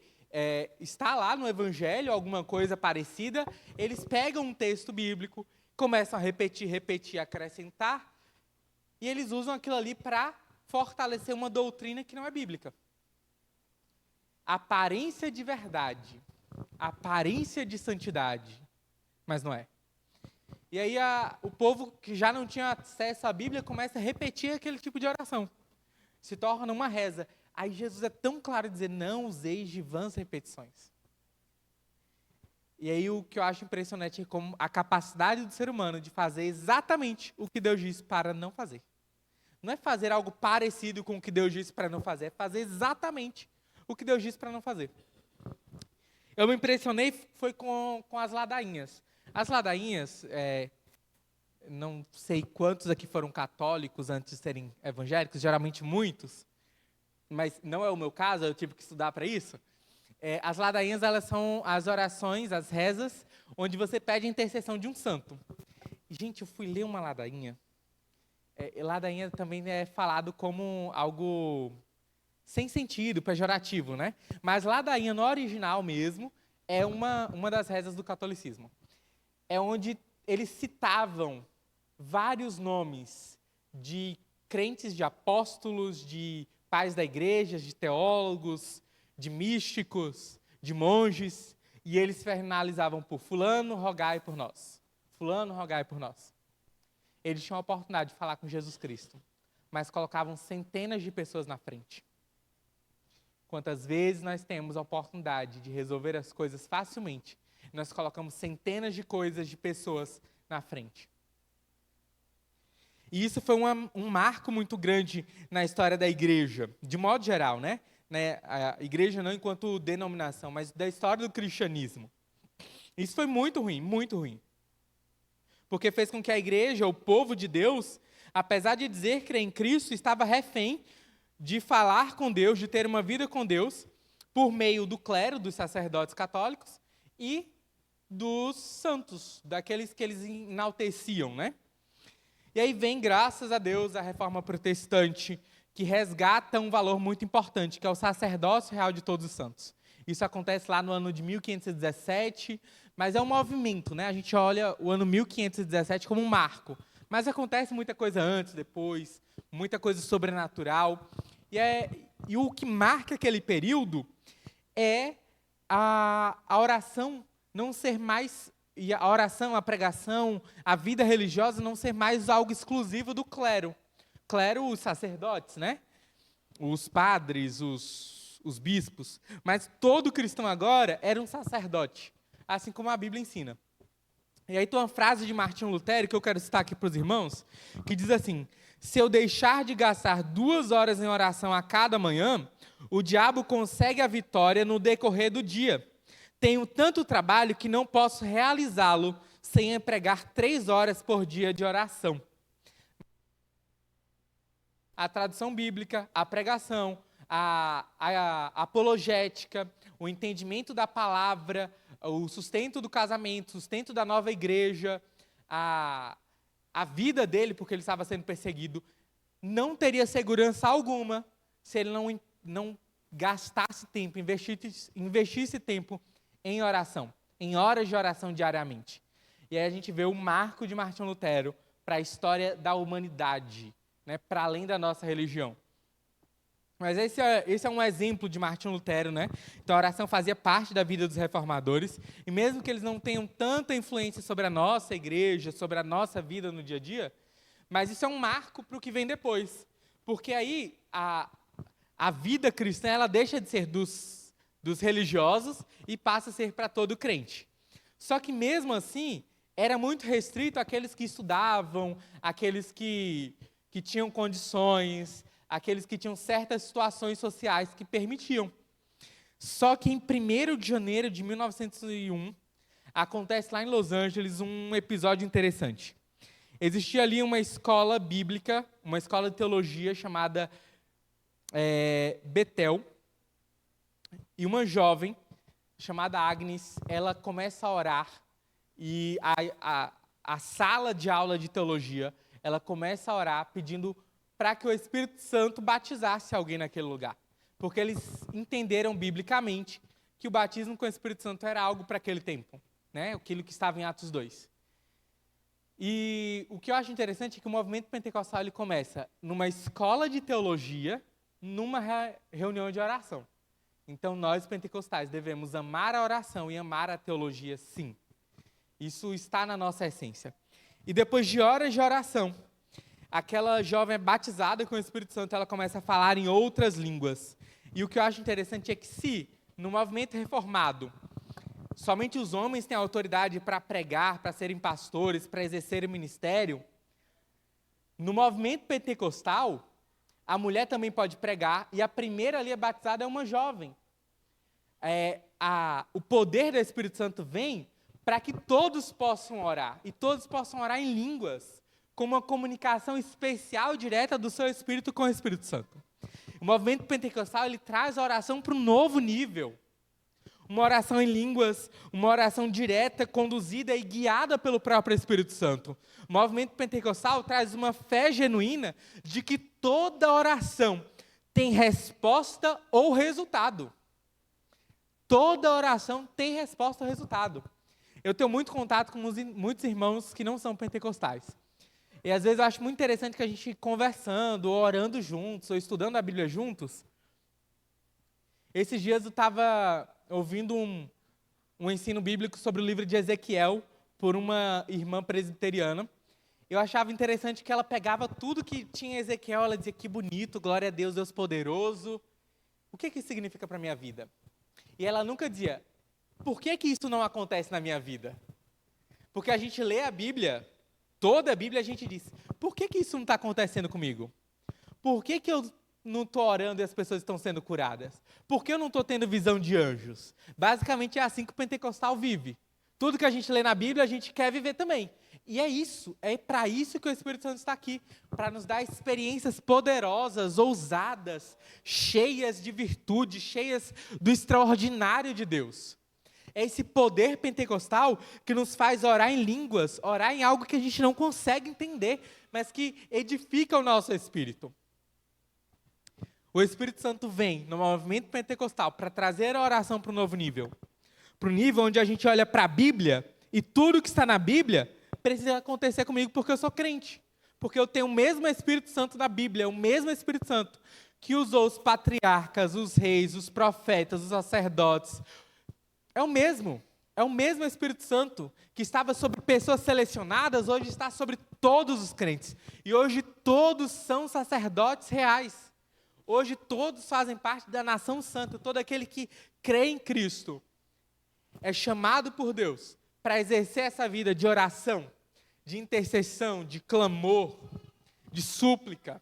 está lá no Evangelho alguma coisa parecida, eles pegam um texto bíblico, começam a repetir, acrescentar, e eles usam aquilo ali para fortalecer uma doutrina que não é bíblica. Aparência de verdade, aparência de santidade, mas não é. E aí o povo que já não tinha acesso à Bíblia começa a repetir aquele tipo de oração. Se torna uma reza. Aí Jesus é tão claro em dizer, não useis de vãs repetições. E aí o que eu acho impressionante é como a capacidade do ser humano de fazer exatamente o que Deus disse para não fazer. Não é fazer algo parecido com o que Deus disse para não fazer, é fazer exatamente o que Deus disse para não fazer. Eu me impressionei foi com as ladainhas. As ladainhas, não sei quantos aqui foram católicos antes de serem evangélicos, geralmente muitos, mas não é o meu caso, eu tive que estudar para isso. As ladainhas, elas são as orações, as rezas, onde você pede a intercessão de um santo. Gente, eu fui ler uma ladainha. Ladainha também é falado como algo sem sentido, pejorativo, né? Mas ladainha, no original mesmo, é uma das rezas do catolicismo. É onde eles citavam vários nomes de crentes, de apóstolos, de pais da igreja, de teólogos, de místicos, de monges, e eles finalizavam por fulano, rogai por nós. Fulano, rogai por nós. Eles tinham a oportunidade de falar com Jesus Cristo, mas colocavam centenas de pessoas na frente. Quantas vezes nós temos a oportunidade de resolver as coisas facilmente, nós colocamos centenas de coisas, de pessoas na frente. E isso foi um marco muito grande na história da igreja, de modo geral, né? A igreja não enquanto denominação, mas da história do cristianismo. Isso foi muito ruim, muito ruim. Porque fez com que a igreja, o povo de Deus, apesar de dizer crer em Cristo, estava refém de falar com Deus, de ter uma vida com Deus, por meio do clero, dos sacerdotes católicos, e dos santos, daqueles que eles enalteciam, né? E aí vem, graças a Deus, a reforma protestante, que resgata um valor muito importante, que é o sacerdócio real de todos os santos. Isso acontece lá no ano de 1517, mas é um movimento, né? A gente olha o ano 1517 como um marco, Mas acontece muita coisa antes, depois, muita coisa sobrenatural. E o que marca aquele período é a oração não ser mais, e a oração, a pregação, a vida religiosa não ser mais algo exclusivo do clero. Clero, os sacerdotes, né? Os padres, os bispos. Mas todo cristão agora era um sacerdote, assim como a Bíblia ensina. E aí tem uma frase de Martinho Lutero, que eu quero citar aqui para os irmãos, que diz assim: se eu deixar de gastar 2 horas em oração a cada manhã, o diabo consegue a vitória no decorrer do dia. Tenho tanto trabalho que não posso realizá-lo sem empregar 3 horas por dia de oração. A tradução bíblica, a pregação, a apologética, o entendimento da palavra, o sustento do casamento, o sustento da nova igreja, a vida dele, porque ele estava sendo perseguido, não teria segurança alguma se ele não gastasse tempo, investisse tempo em oração, em horas de oração diariamente. E aí a gente vê o marco de Martinho Lutero para a história da humanidade, né, para além da nossa religião. Mas esse é um exemplo de Martinho Lutero, né? Então a oração fazia parte da vida dos reformadores, e mesmo que eles não tenham tanta influência sobre a nossa igreja, sobre a nossa vida no dia a dia, mas isso é um marco para o que vem depois. Porque aí a vida cristã ela deixa de ser dos religiosos e passa a ser para todo crente. Só que mesmo assim, era muito restrito àqueles que estudavam, àqueles que tinham condições, aqueles que tinham certas situações sociais que permitiam. Só que em 1º de janeiro de 1901, acontece lá em Los Angeles um episódio interessante. Existia ali uma escola bíblica, uma escola de teologia chamada Bethel, e uma jovem chamada Agnes, ela começa a orar, e a sala de aula de teologia, ela começa a orar pedindo para que o Espírito Santo batizasse alguém naquele lugar. Porque eles entenderam biblicamente que o batismo com o Espírito Santo era algo para aquele tempo, né? Aquilo que estava em Atos 2. E o que eu acho interessante é que o movimento pentecostal ele começa numa escola de teologia, numa reunião de oração. Então nós pentecostais devemos amar a oração e amar a teologia, sim. Isso está na nossa essência. E depois de horas de oração, aquela jovem é batizada com o Espírito Santo, ela começa a falar em outras línguas. E o que eu acho interessante é que se, no movimento reformado, somente os homens têm autoridade para pregar, para serem pastores, para exercerem ministério, no movimento pentecostal, a mulher também pode pregar, e a primeira ali batizada é uma jovem. O poder do Espírito Santo vem para que todos possam orar, e todos possam orar em línguas, com uma comunicação especial direta do seu Espírito com o Espírito Santo. O movimento pentecostal ele traz a oração para um novo nível. Uma oração em línguas, uma oração direta, conduzida e guiada pelo próprio Espírito Santo. O movimento pentecostal traz uma fé genuína de que toda oração tem resposta ou resultado. Toda oração tem resposta ou resultado. Eu tenho muito contato com muitos irmãos que não são pentecostais. E às vezes eu acho muito interessante que a gente conversando, ou orando juntos, ou estudando a Bíblia juntos. Esses dias eu estava ouvindo um ensino bíblico sobre o livro de Ezequiel por uma irmã presbiteriana. Eu achava interessante que ela pegava tudo que tinha em Ezequiel, ela dizia que bonito, glória a Deus, Deus poderoso. O que isso significa para a minha vida? E ela nunca dizia, por que isso não acontece na minha vida? Porque a gente lê a Bíblia, toda a Bíblia a gente diz, por que isso não está acontecendo comigo? Por que eu não estou orando e as pessoas estão sendo curadas? Por que eu não estou tendo visão de anjos? Basicamente é assim que o pentecostal vive. Tudo que a gente lê na Bíblia, a gente quer viver também. E é para isso que o Espírito Santo está aqui, para nos dar experiências poderosas, ousadas, cheias de virtude, cheias do extraordinário de Deus. É esse poder pentecostal que nos faz orar em línguas, orar em algo que a gente não consegue entender, mas que edifica o nosso espírito. O Espírito Santo vem no movimento pentecostal para trazer a oração para um novo nível. Para o nível onde a gente olha para a Bíblia e tudo que está na Bíblia precisa acontecer comigo porque eu sou crente. Porque eu tenho o mesmo Espírito Santo na Bíblia, o mesmo Espírito Santo que usou os patriarcas, os reis, os profetas, os sacerdotes. É o mesmo Espírito Santo que estava sobre pessoas selecionadas, hoje está sobre todos os crentes. E hoje todos são sacerdotes reais. Hoje todos fazem parte da nação santa. Todo aquele que crê em Cristo é chamado por Deus para exercer essa vida de oração, de intercessão, de clamor, de súplica.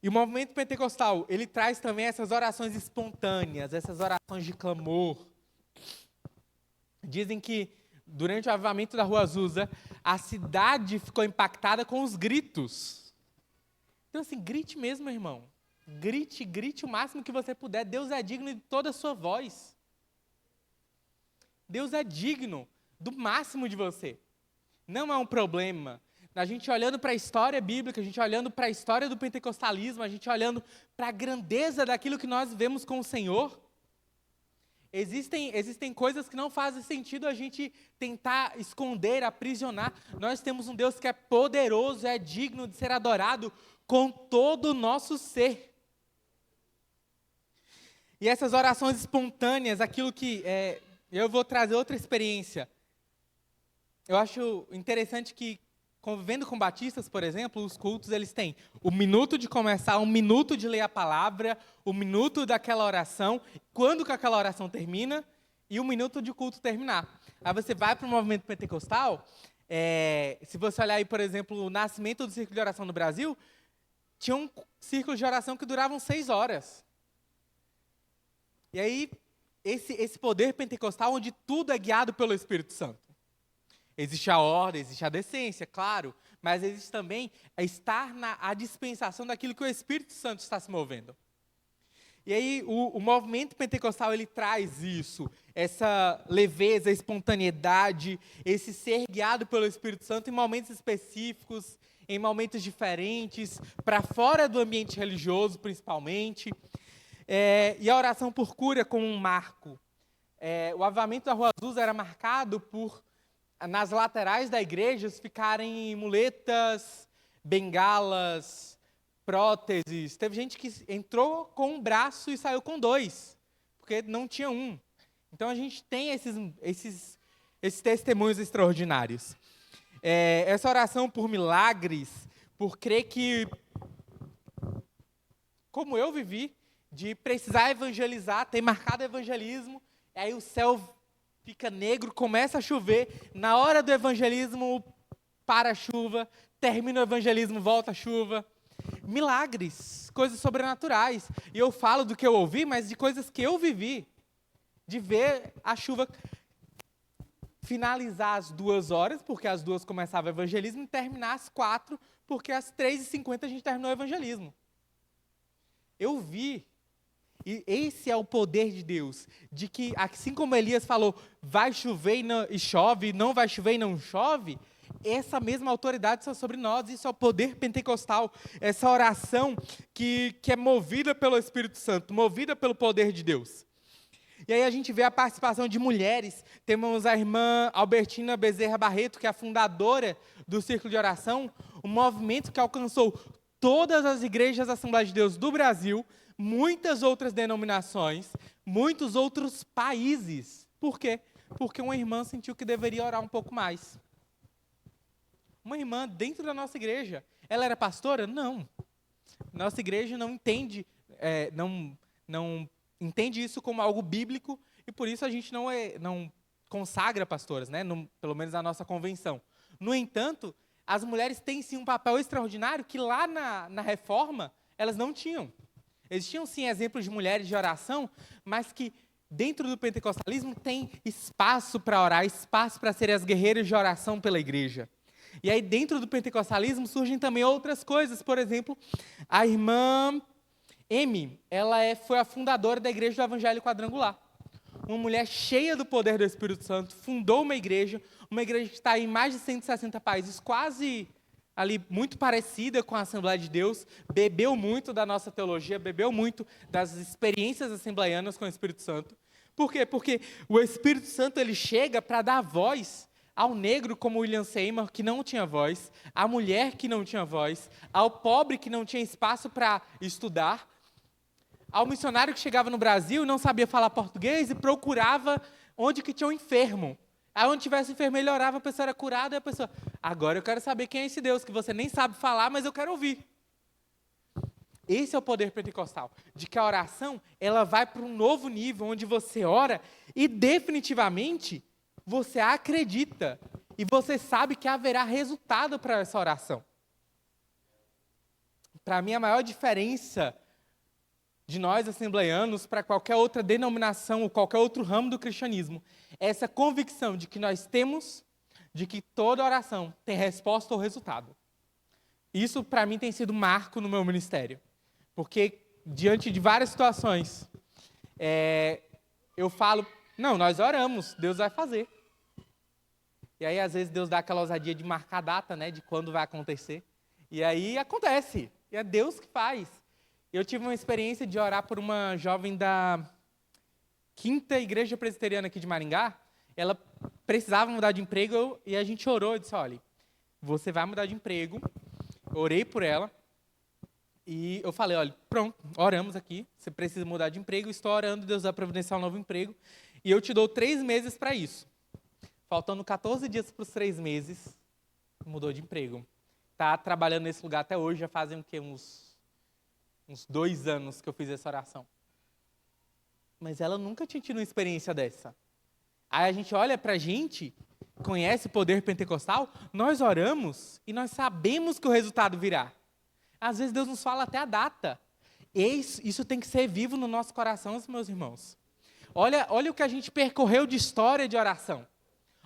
E o movimento pentecostal, ele traz também essas orações espontâneas, essas orações de clamor. Dizem que, durante o avivamento da Rua Azusa, a cidade ficou impactada com os gritos. Então, assim, grite mesmo, meu irmão. Grite o máximo que você puder. Deus é digno de toda a sua voz. Deus é digno do máximo de você. Não é um problema. A gente olhando para a história bíblica, a gente olhando para a história do pentecostalismo, a gente olhando para a grandeza daquilo que nós vemos com o Senhor, existem coisas que não fazem sentido a gente tentar esconder, aprisionar. Nós temos um Deus que é poderoso, é digno de ser adorado com todo o nosso ser. E essas orações espontâneas, aquilo que... eu vou trazer outra experiência. Eu acho interessante que, convivendo com batistas, por exemplo, os cultos, eles têm o minuto de começar, 1 minuto de ler a palavra, 1 minuto daquela oração, quando que aquela oração termina, e 1 minuto de culto terminar. Aí você vai para o movimento pentecostal, se você olhar aí, por exemplo, o nascimento do círculo de oração no Brasil, tinha um círculo de oração que duravam 6 horas. E aí, esse poder pentecostal, onde tudo é guiado pelo Espírito Santo. Existe a ordem, existe a decência, claro, mas existe também estar à dispensação daquilo que o Espírito Santo está se movendo. E aí o movimento pentecostal, ele traz isso, essa leveza, espontaneidade, esse ser guiado pelo Espírito Santo em momentos específicos, em momentos diferentes, para fora do ambiente religioso, principalmente. E a oração por cura como um marco. O avivamento da Rua Azusa era marcado por, nas laterais da igreja, ficarem muletas, bengalas, próteses. Teve gente que entrou com um braço e saiu com 2, porque não tinha um. Então a gente tem esses testemunhos extraordinários. Essa oração por milagres, por crer que, como eu vivi, de precisar evangelizar, ter marcado evangelismo, aí o céu fica negro, começa a chover, na hora do evangelismo para a chuva, termina o evangelismo, volta a chuva. Milagres, coisas sobrenaturais. E eu falo do que eu ouvi, mas de coisas que eu vivi. De ver a chuva finalizar às 2 horas, porque às 2 começava o evangelismo, e terminar às 4, porque às 3h50 a gente terminou o evangelismo. Eu vi. E esse é o poder de Deus, de que, assim como Elias falou, vai chover e chove, não vai chover e não chove, essa mesma autoridade está sobre nós. Isso é o poder pentecostal, essa oração que é movida pelo Espírito Santo, movida pelo poder de Deus. E aí a gente vê a participação de mulheres. Temos a irmã Albertina Bezerra Barreto, que é a fundadora do Círculo de Oração, um movimento que alcançou todas as igrejas da Assembleia de Deus do Brasil, muitas outras denominações, muitos outros países. Por quê? Porque uma irmã sentiu que deveria orar um pouco mais. Uma irmã dentro da nossa igreja. Ela era pastora? Não. Nossa igreja não entende, não entende isso como algo bíblico, e por isso a gente não consagra pastoras, né? Pelo menos na nossa convenção. No entanto, as mulheres têm sim um papel extraordinário que lá na reforma elas não tinham. Existiam sim exemplos de mulheres de oração, mas que dentro do pentecostalismo tem espaço para orar, espaço para serem as guerreiras de oração pela igreja. E aí dentro do pentecostalismo surgem também outras coisas. Por exemplo, a irmã Amy, ela foi a fundadora da Igreja do Evangelho Quadrangular. Uma mulher cheia do poder do Espírito Santo, fundou uma igreja que está em mais de 160 países, quase ali muito parecida com a Assembleia de Deus, bebeu muito da nossa teologia, bebeu muito das experiências assembleianas com o Espírito Santo, Por quê? Porque o Espírito Santo ele chega para dar voz ao negro como William Seymour, que não tinha voz, à mulher que não tinha voz, ao pobre que não tinha espaço para estudar, ao missionário que chegava no Brasil e não sabia falar português e procurava onde que tinha um enfermo. Aí onde tivesse enfermo, ele orava, a pessoa era curada, e a pessoa, agora eu quero saber quem é esse Deus, que você nem sabe falar, mas eu quero ouvir. Esse é o poder pentecostal, de que a oração, ela vai para um novo nível, onde você ora e definitivamente você acredita e você sabe que haverá resultado para essa oração. Para mim, a maior diferença de nós, assembleianos, para qualquer outra denominação ou qualquer outro ramo do cristianismo, é essa convicção de que nós temos, de que toda oração tem resposta ou resultado. Isso, para mim, tem sido marco no meu ministério. Porque, diante de várias situações, eu falo, não, nós oramos, Deus vai fazer. E aí, às vezes, Deus dá aquela ousadia de marcar a data, né, de quando vai acontecer. E aí, acontece. E é Deus que faz. Eu tive uma experiência de orar por uma jovem da 5ª Igreja Presbiteriana aqui de Maringá. Ela precisava mudar de emprego e a gente orou. Eu disse, olha, você vai mudar de emprego. Eu orei por ela. E eu falei, olha, pronto, oramos aqui, você precisa mudar de emprego, estou orando, Deus vai providenciar um novo emprego, e eu te dou 3 meses para isso. Faltando 14 dias para os 3 meses, mudou de emprego. Está trabalhando nesse lugar até hoje, já fazem o quê? Uns 2 anos que eu fiz essa oração. Mas ela nunca tinha tido uma experiência dessa. Aí a gente olha para a gente, conhece o poder pentecostal, nós oramos e nós sabemos que o resultado virá. Às vezes Deus nos fala até a data. Isso tem que ser vivo no nosso coração, meus irmãos. Olha o que a gente percorreu de história de oração.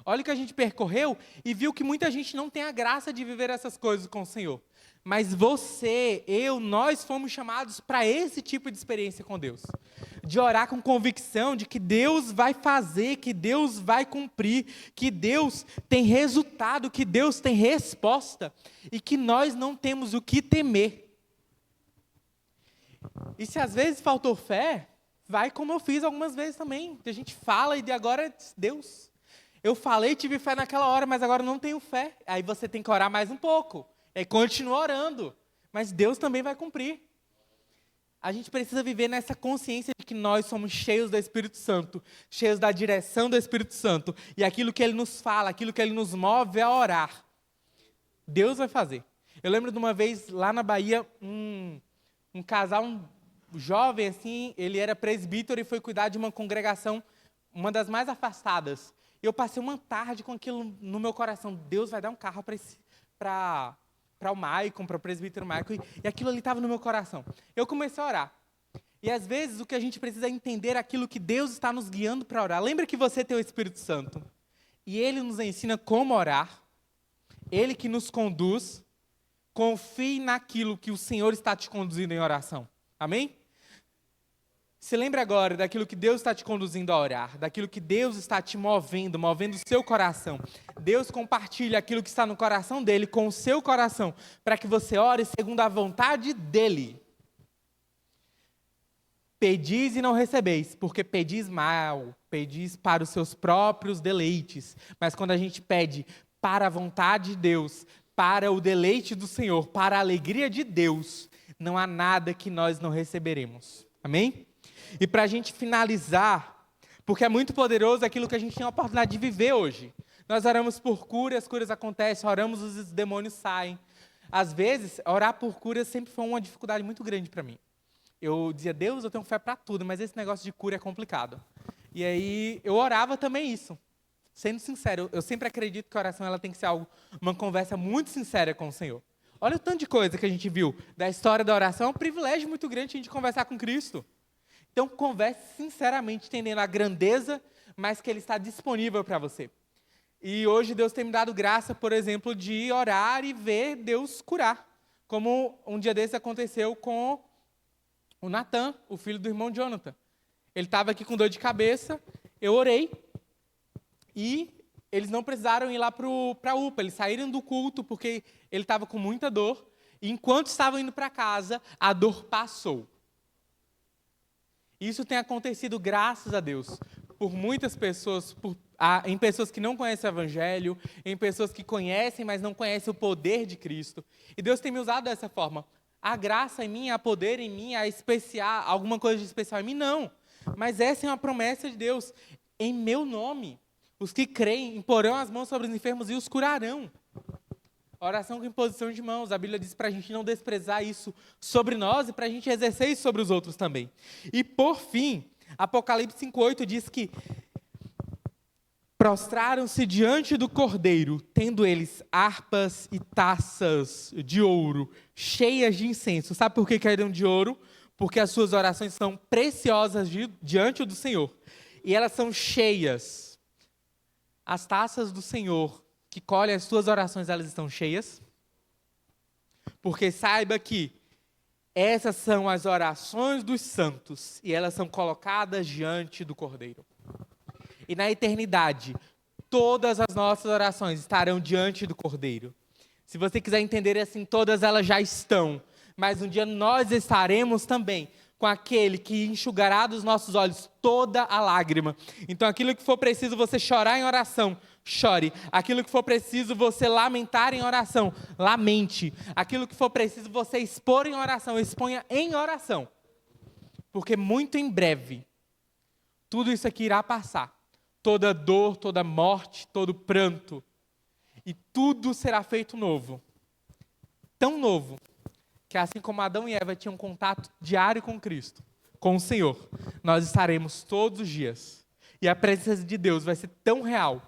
Olha o que a gente percorreu e viu que muita gente não tem a graça de viver essas coisas com o Senhor. Mas você, eu, nós fomos chamados para esse tipo de experiência com Deus. De orar com convicção de que Deus vai fazer, que Deus vai cumprir, que Deus tem resultado, que Deus tem resposta e que nós não temos o que temer. E se às vezes faltou fé, vai como eu fiz algumas vezes também. A gente fala e de agora, Deus, eu falei, tive fé naquela hora, mas agora não tenho fé. Aí você tem que orar mais um pouco. Aí continua orando, mas Deus também vai cumprir. A gente precisa viver nessa consciência de que nós somos cheios do Espírito Santo, cheios da direção do Espírito Santo, e aquilo que Ele nos fala, aquilo que Ele nos move a orar, Deus vai fazer. Eu lembro de uma vez, lá na Bahia, um casal, um jovem, assim, ele era presbítero e foi cuidar de uma congregação, uma das mais afastadas. E eu passei uma tarde com aquilo no meu coração, Deus vai dar um carro para o Maicon, para o presbítero Maicon, e aquilo ali estava no meu coração. Eu comecei a orar. E às vezes o que a gente precisa é entender aquilo que Deus está nos guiando para orar. Lembra que você tem o Espírito Santo, e Ele nos ensina como orar, Ele que nos conduz, confie naquilo que o Senhor está te conduzindo em oração. Amém? Se lembre agora daquilo que Deus está te conduzindo a orar, daquilo que Deus está te movendo o seu coração. Deus compartilha aquilo que está no coração dEle com o seu coração, para que você ore segundo a vontade dEle. Pedis e não recebeis, porque pedis mal, pedis para os seus próprios deleites. Mas quando a gente pede para a vontade de Deus, para o deleite do Senhor, para a alegria de Deus, não há nada que nós não receberemos. Amém? E para a gente finalizar, porque é muito poderoso aquilo que a gente tem a oportunidade de viver hoje. Nós oramos por cura, as curas acontecem, oramos, os demônios saem. Às vezes, orar por cura sempre foi uma dificuldade muito grande para mim. Eu dizia, Deus, eu tenho fé para tudo, mas esse negócio de cura é complicado. E aí, eu orava também isso. Sendo sincero, eu sempre acredito que a oração ela tem que ser uma conversa muito sincera com o Senhor. Olha o tanto de coisa que a gente viu da história da oração, é um privilégio muito grande a gente conversar com Cristo. Então, converse sinceramente, entendendo a grandeza, mas que Ele está disponível para você. E hoje Deus tem me dado graça, por exemplo, de orar e ver Deus curar. Como um dia desse aconteceu com o Natan, o filho do irmão Jonathan. Ele estava aqui com dor de cabeça, eu orei, e eles não precisaram ir lá para a UPA, eles saíram do culto porque ele estava com muita dor, e enquanto estavam indo para casa, a dor passou. Isso tem acontecido, graças a Deus, por muitas pessoas, em pessoas que não conhecem o Evangelho, em pessoas que conhecem, mas não conhecem o poder de Cristo. E Deus tem me usado dessa forma. Há graça em mim, há poder em mim, há especial, alguma coisa de especial em mim? Não. Mas essa é uma promessa de Deus. Em meu nome, os que creem imporão as mãos sobre os enfermos e os curarão. Oração com imposição de mãos. A Bíblia diz para a gente não desprezar isso sobre nós e para a gente exercer isso sobre os outros também. E por fim, Apocalipse 5,8 diz que prostraram-se diante do Cordeiro, tendo eles harpas e taças de ouro, cheias de incenso. Sabe por que eram de ouro? Porque as suas orações são preciosas diante do Senhor. E elas são cheias. As taças do Senhor, que colhem as suas orações, elas estão cheias. Porque saiba que essas são as orações dos santos, e elas são colocadas diante do Cordeiro. E na eternidade, todas as nossas orações estarão diante do Cordeiro. Se você quiser entender assim, todas elas já estão. Mas um dia nós estaremos também com aquele que enxugará dos nossos olhos toda a lágrima. Então, aquilo que for preciso você chorar em oração, chore. Aquilo que for preciso você lamentar em oração, lamente. Aquilo que for preciso você expor em oração, exponha em oração. Porque muito em breve, tudo isso aqui irá passar. Toda dor, toda morte, todo pranto. E tudo será feito novo. Tão novo, que assim como Adão e Eva tinham contato diário com Cristo, com o Senhor, nós estaremos todos os dias. E a presença de Deus vai ser tão real,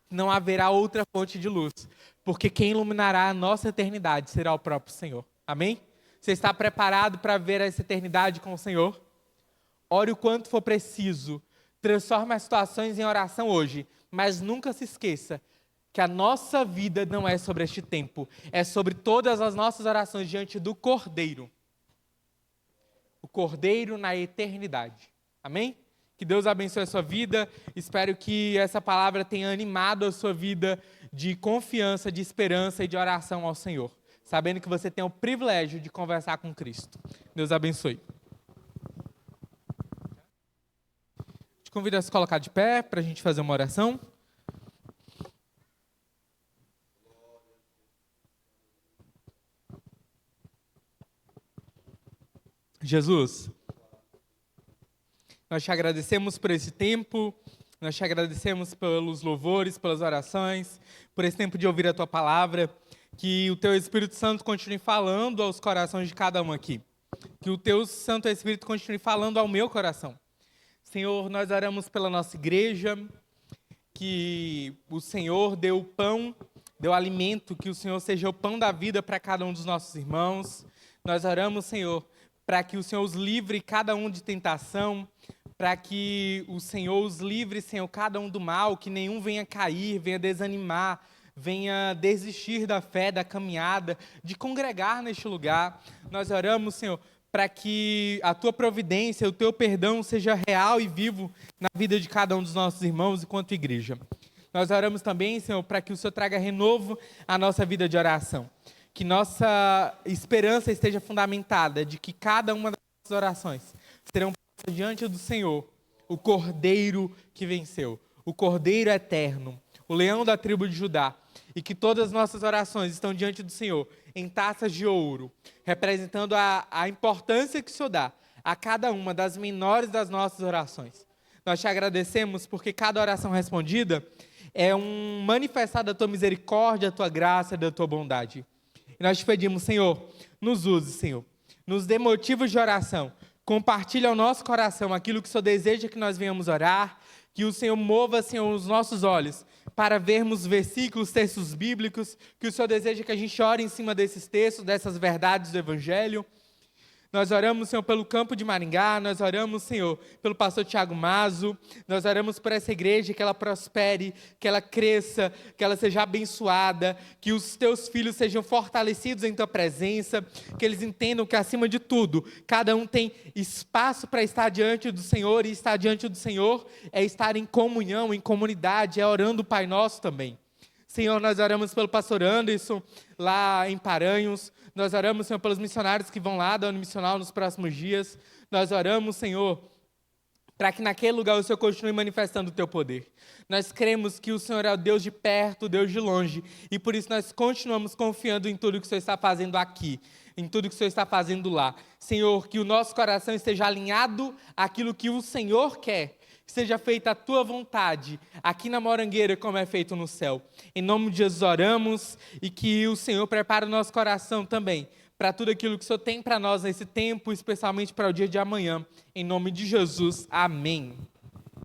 que não haverá outra fonte de luz. Porque quem iluminará a nossa eternidade será o próprio Senhor. Amém? Você está preparado para ver essa eternidade com o Senhor? Ore o quanto for preciso. Transforme as situações em oração hoje, mas nunca se esqueça que a nossa vida não é sobre este tempo, é sobre todas as nossas orações diante do Cordeiro. O Cordeiro na eternidade. Amém? Que Deus abençoe a sua vida. Espero que essa palavra tenha animado a sua vida de confiança, de esperança e de oração ao Senhor, sabendo que você tem o privilégio de conversar com Cristo. Deus abençoe. Te convido a se colocar de pé para a gente fazer uma oração. Jesus, nós te agradecemos por esse tempo, nós te agradecemos pelos louvores, pelas orações, por esse tempo de ouvir a tua palavra, que o teu Espírito Santo continue falando aos corações de cada um aqui, que o teu Santo Espírito continue falando ao meu coração. Senhor, nós oramos pela nossa igreja, que o Senhor dê o pão, dê o alimento, que o Senhor seja o pão da vida para cada um dos nossos irmãos. Nós oramos, Senhor, para que o Senhor os livre cada um de tentação, para que o Senhor os livre, Senhor, cada um do mal, que nenhum venha cair, venha desanimar, venha desistir da fé, da caminhada, de congregar neste lugar. Nós oramos, Senhor, para que a tua providência, o teu perdão seja real e vivo na vida de cada um dos nossos irmãos enquanto igreja. Nós oramos também, Senhor, para que o Senhor traga renovo à nossa vida de oração. Que nossa esperança esteja fundamentada de que cada uma das nossas orações serão postas diante do Senhor, o Cordeiro que venceu, o Cordeiro eterno, o leão da tribo de Judá, e que todas as nossas orações estão diante do Senhor, em taças de ouro, representando a importância que o Senhor dá a cada uma das menores das nossas orações. Nós te agradecemos porque cada oração respondida é um manifestar da tua misericórdia, da tua graça, da tua bondade. E nós te pedimos, Senhor, nos use, Senhor, nos dê motivos de oração, compartilhe ao nosso coração aquilo que o Senhor deseja que nós venhamos orar, que o Senhor mova, Senhor, os nossos olhos para vermos versículos, textos bíblicos, que o Senhor deseja que a gente ore em cima desses textos, dessas verdades do Evangelho. Nós oramos, Senhor, pelo campo de Maringá, nós oramos, Senhor, pelo pastor Tiago Mazo, nós oramos por essa igreja, que ela prospere, que ela cresça, que ela seja abençoada, que os teus filhos sejam fortalecidos em tua presença, que eles entendam que, acima de tudo, cada um tem espaço para estar diante do Senhor, e estar diante do Senhor é estar em comunhão, em comunidade, é orando o Pai Nosso também. Senhor, nós oramos pelo pastor Anderson, lá em Paranhos. Nós oramos, Senhor, pelos missionários que vão lá da Unimissional nos próximos dias. Nós oramos, Senhor, para que naquele lugar o Senhor continue manifestando o teu poder. Nós cremos que o Senhor é o Deus de perto, o Deus de longe, e por isso nós continuamos confiando em tudo que o Senhor está fazendo aqui, em tudo que o Senhor está fazendo lá. Senhor, que o nosso coração esteja alinhado àquilo que o Senhor quer, que seja feita a tua vontade, aqui na Morangueira, como é feito no céu. Em nome de Jesus oramos, e que o Senhor prepare o nosso coração também, para tudo aquilo que o Senhor tem para nós nesse tempo, especialmente para o dia de amanhã. Em nome de Jesus, amém.